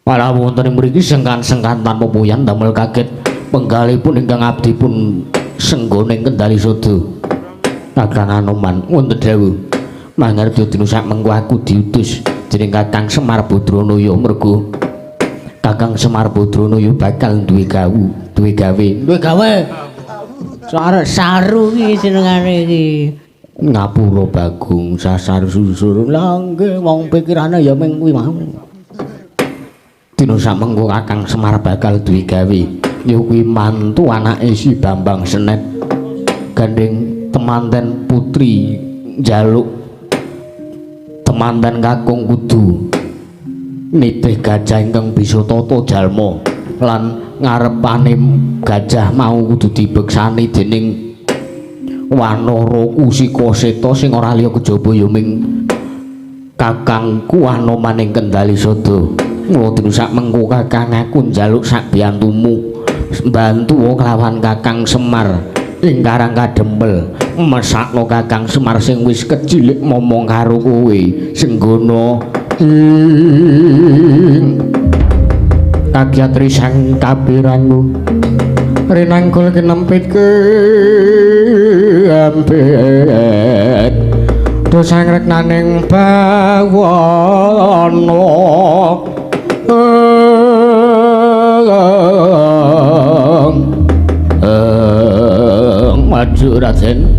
Para wonten ing mriki sengkan-sengkan tanpa poyan damel kaget penggalipun ingkang abdi pun Senggoning Kendali Sodo. Kakang Anoman wonten dawuh mangerti dina sak mengko aku diutus dening Kakang Semar Badranaya mergo Kakang Semar Badranaya bakal duwe gawe. Saru iki jenengane iki. Ngapura Bagong sasar susur langge wong pikirane ya mung kuwi mau. Dina samengko Kakang Semar bakal duwe gawe ya kuwi mantu anake si Bambang Senet gandeng temanten putri njaluk temanten kakung kudu nitih gajah ingkang bisa tata jalma lan ngarepane gajah mau kudu dibeksani dening Wanara Kusika Seta sing ora liya kejaba ya ming kakangku Anomaning Kendali Sada. Mula dina sak mengko Kakang aku njaluk sak biyantumu mbantu kelawan Kakang Semar ing Karang Kadempel mesakno Kakang Semar sing wis kecilik momong karo kowe senggana kagiat risang kabirangmu rinangkul kinempit ke ampet dosang reknaning bawana maju Raden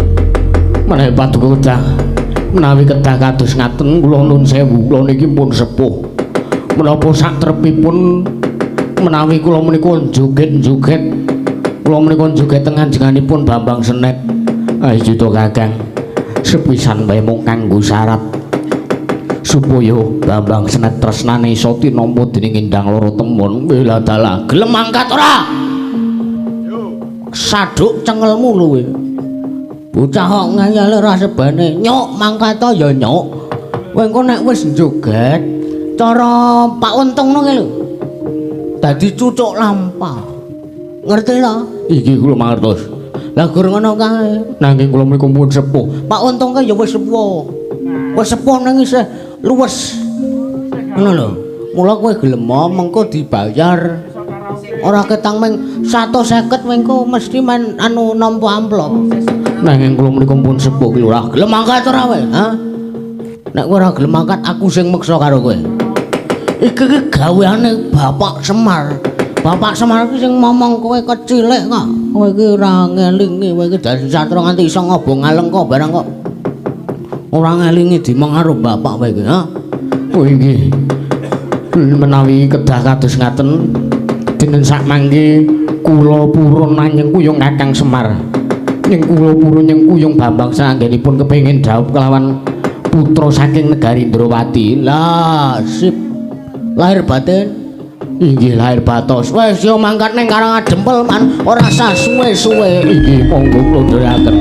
menawi patuku kedah menawi kedah kados ngaten kula nuwun sewu kula niki pun sepuh menapa sak trepipun menawi kula menika joget-joget kula menika joget teng kanjenganipun Bambang Senet ayo to Kakang sepisan wae mung kanggo syarat supaya Bambang Senet tresnane iso tinampa dening Endang Loro Temon bela dalah gelem mangkat ora saduk cengelmu luwe bocah kok ngayal ora sebane nyok mangkat ya nyok kowe engko nek wis joget cara Pak Untung ngono lho dadi cucuk lampah ngerti lho iki kula mangertos lah gur ngono kae nanging kula menika pun sepuh Pak Untung ka ya wis sepuh nang isih luwes ngono lho mula kowe gelem mengko dibayar ora ketang meng 150 mengko mesti men anu nampa amplop nanging kula menika pun sepuh ki ora gelem angkat ora wae ha nek kowe ora gelem angkat aku sing meksa karo kowe iki gaweane Bapak Semar iki sing momong kowe kecilik kok kowe iki ora ngelingi kowe iki dadi satru nganti iso ngobong alengka barang kok ora ngelingi dimong karo bapak kowe iki ha kowe iki menawi kedah kados ngaten dinten sak mangke kula purun nanyeng kuyung Kakang Semar ning kula purun nyeng kuyung Bambang sanggenipun kepengin dhaup kelawan putra saking negari Indrawati lah sip lahir batin inggih lahir batos wis yo mangkat ning Karang Kadempel man ora sah suwe-suwe inggih monggo kula ndherekaken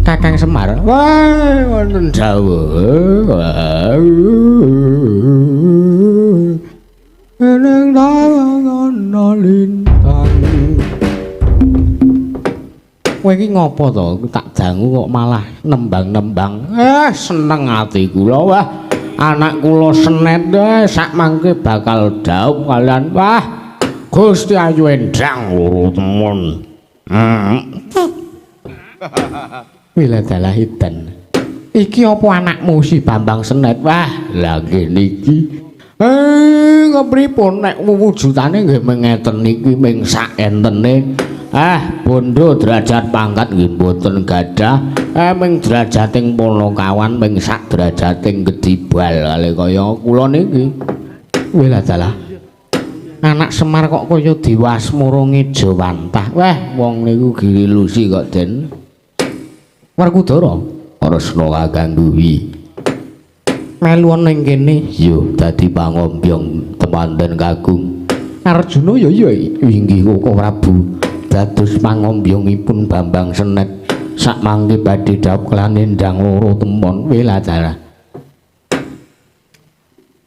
Kakang Semar wah wonten dawuh ning ana lintang kowe iki ngopo to tak dangu kok malah nembang-nembang seneng ati kula wah anak kula Senet sak mangke bakal dhaup kalian wah Gusti Ayu Endang Loro Temon Wiladalah hitan iki apa anakmu si Bambang Senet wah lagi niki kepripun nek wujudane nggih mengeten niki ming sak entene bondo derajat pangkat nggih mboten gadah ming derajating Ponokawan ming sak derajating Gedibal kali kaya kula niki wiladalah anak Semar kok kaya Diwasmara Ngejawantah wah wong niku gilusi kok Den Werkudara Resna Kakang Duwi melu ning kene yo dadi pangombyong temanten Kakung Arjuna ya inggih Koko Prabu dados pangombyongipun Bambang Senet sak mangke badhe dhaup kelan Endang Loro Temon Wiladalah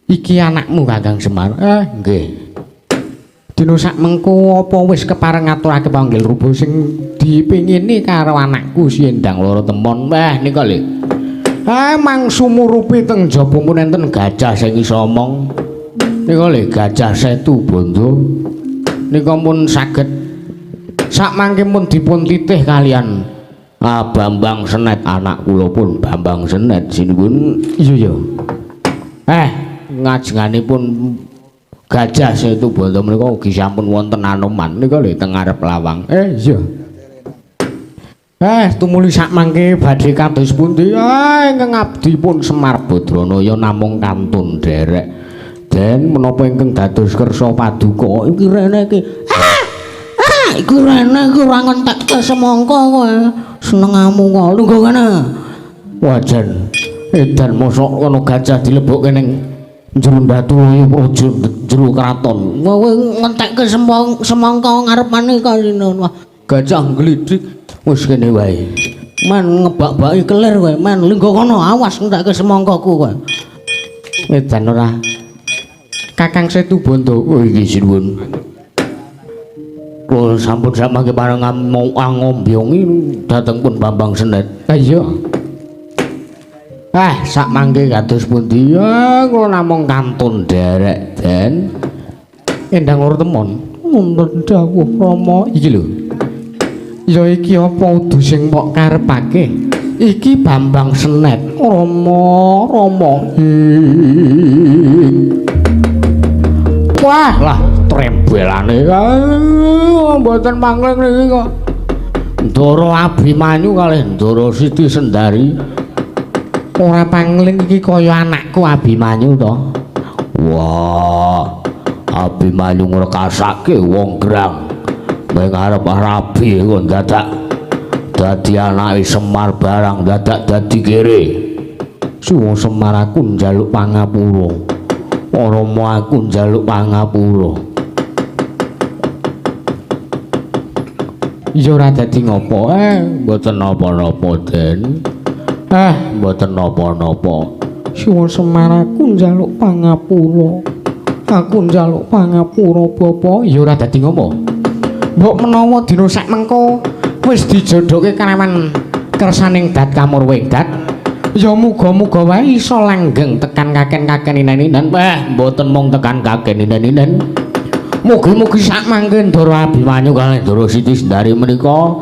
iki anakmu Kakang Semar nggih Dina sak mengko apa wis kepareng ngaturake panggil rupa sing dipingini karo anakku si Endang Loro Temon. Wah nika lho. Mang sumurupi teng jaba pun enten gajah sing iso omong. Nika lho Gajah Setu Bondo. Nika pun saged sak mangke pun dipun titih kalian Bambang Senet anak kula pun Bambang Senet sinuwun. Iya ya. Ngajenganipun Gajah Setu Bondo menika ugi sampun wonten Anoman nika lho teng ngarep lawang. Iya. Tumuli sak mangke badhe kados pundi? Ingkang abdi pun Semar Badranaya namung kantun derek. Den menapa ingkang dados kersa paduka iki rene iki. Iku rene iki ora ngentekke semangka kowe. Senengamu kok lungguh kene. Wajan. Edan mosok ana gajah dilebokke ning jero batu ojo jero kraton. Kowe ngentekke semangka ngarepane kalinen. Wah, gajah ngglidik wis kene wae. Man ngebak-baki kelir kowe, man lungguh kono awas ngentekke semangkaku kowe. Edan ora. Kakang Setu Bondo, iki sinuwun. Kula sampun sak mangke pareng ngombyongi dhateng pun Bambang Senet. Iya. Sak mangke kados pundi? Kula namung kantun derek Den. Endang Loro Temon. Wonten dawuh Rama iki lho. Ya iki apa udu sing mbok karepake? Iki Bambang Senet. Rama. Wah lah trembelane mboten mangling niki kok Ndara Abimanyu kalih Ndara Siti Sendari ora pangling iki kaya anakku Abimanyu to. Wah Abimanyu ngrekasake wong grang ning arep rabi kok dadak dadi anake Semar barang dadak dadi kere. Suwung Semar aku njaluk pangapura. Rama aku njaluk pangapura. Ya ora dadi ngopo? Mboten napa-napa, Den. Mboten napa-napa. Suwun Semar aku njaluk pangapura. Aku njaluk pangapura, Bapak. Ya ora dadi ngopo? Mbok menawa dina sak mengko wis dijodohke kalawan kersaning Dat Kamurwengdat. Ya muga-muga wae iso langgeng tekan kaken-kaken inen-inen. Mboten mung tekan kaken inen-inen. Mugi-mugi sak mangke Ndara Abimanyu kalih Ndara Siti Sendari menika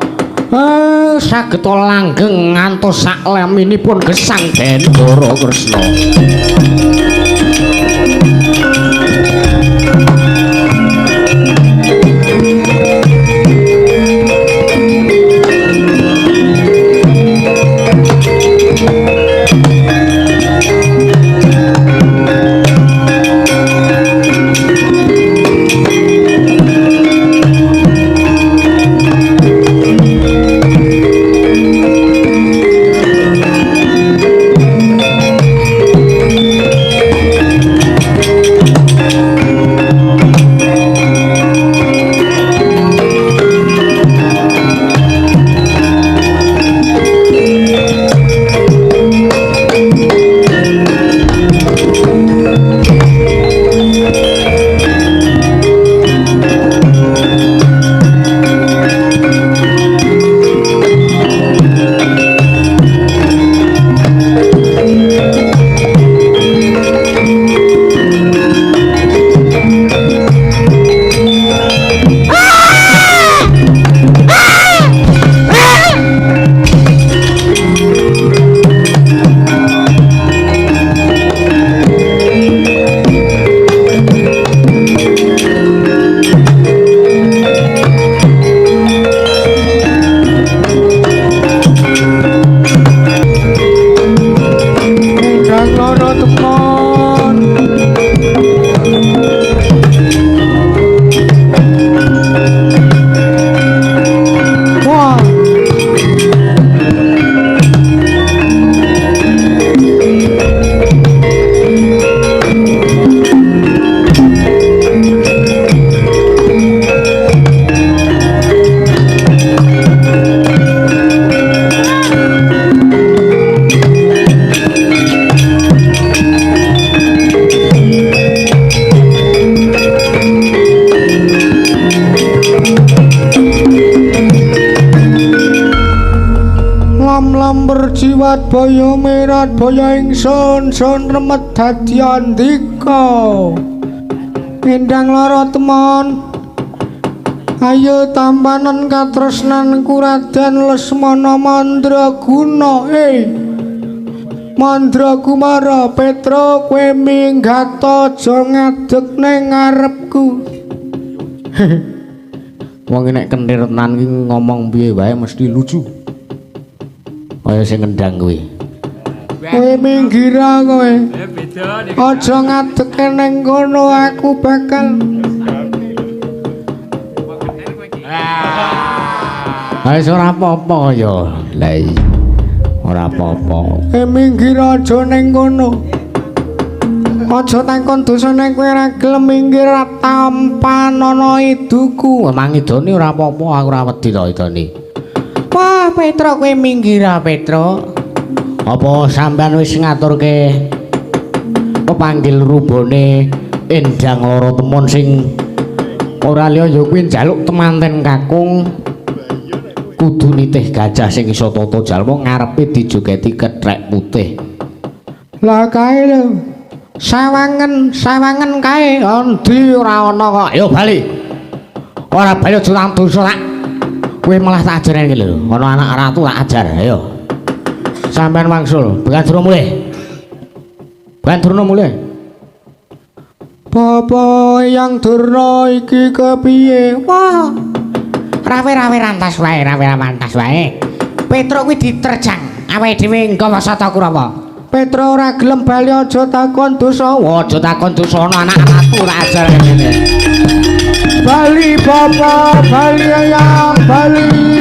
saged langgeng ngantos sak laminipun gesang Den Ndara Kresna. Mirat baya ingsun sun remet dadi andika. Endang lara temon. Ayo tampanan katresnanku Raden Lesmana Mandraguna. Mandragumara Petra kowe minggat aja ngadeg ning ngarepku. Wong nek kentir tenan ki ngomong piye wae mesti lucu. Kaya sing ngendang kuwi. Kowe minggira kowe. Beda nih. Aja ngadeg ning kono aku bakal. Wis ora apa-apa ya. Lah ora apa-apa. Minggir aja ning kono. Aja takon dosane kowe ora gelem minggir tampan ana iduku. Emang idone ora apa-apa, aku ora wedi to idone. Wah, Petro kowe minggir Petro. Apa sampean wis ngaturke pepanggil rubone Endang Lara Temon sing ora liya ya kuwi njaluk temanten kakung kudu nitih gajah sing iso tata jalma ngarepe dijogeti kethek putih. Lah kae lho. Sawangen kae endi ora ana kok. Ayo bali. Ora bali aja nang dosa tak. Kowe malah tak ajaren iki lho. Ana anak ratu tak ajar. Ayo. Sampeyan wangsul, Bagandurna mulih. Bagandurna mulih. Bapak yang Durna iki kepiye? Wah. Rawe-rawe rantas wae. Petro kuwi diterjang. Awake dhewe nggawa sata Kurawa. Petra ora gelem bali aja takon dosa. Aja takon dosa ana anak ratu tak ajar ngene. Bali bapak, bali ayang, bali.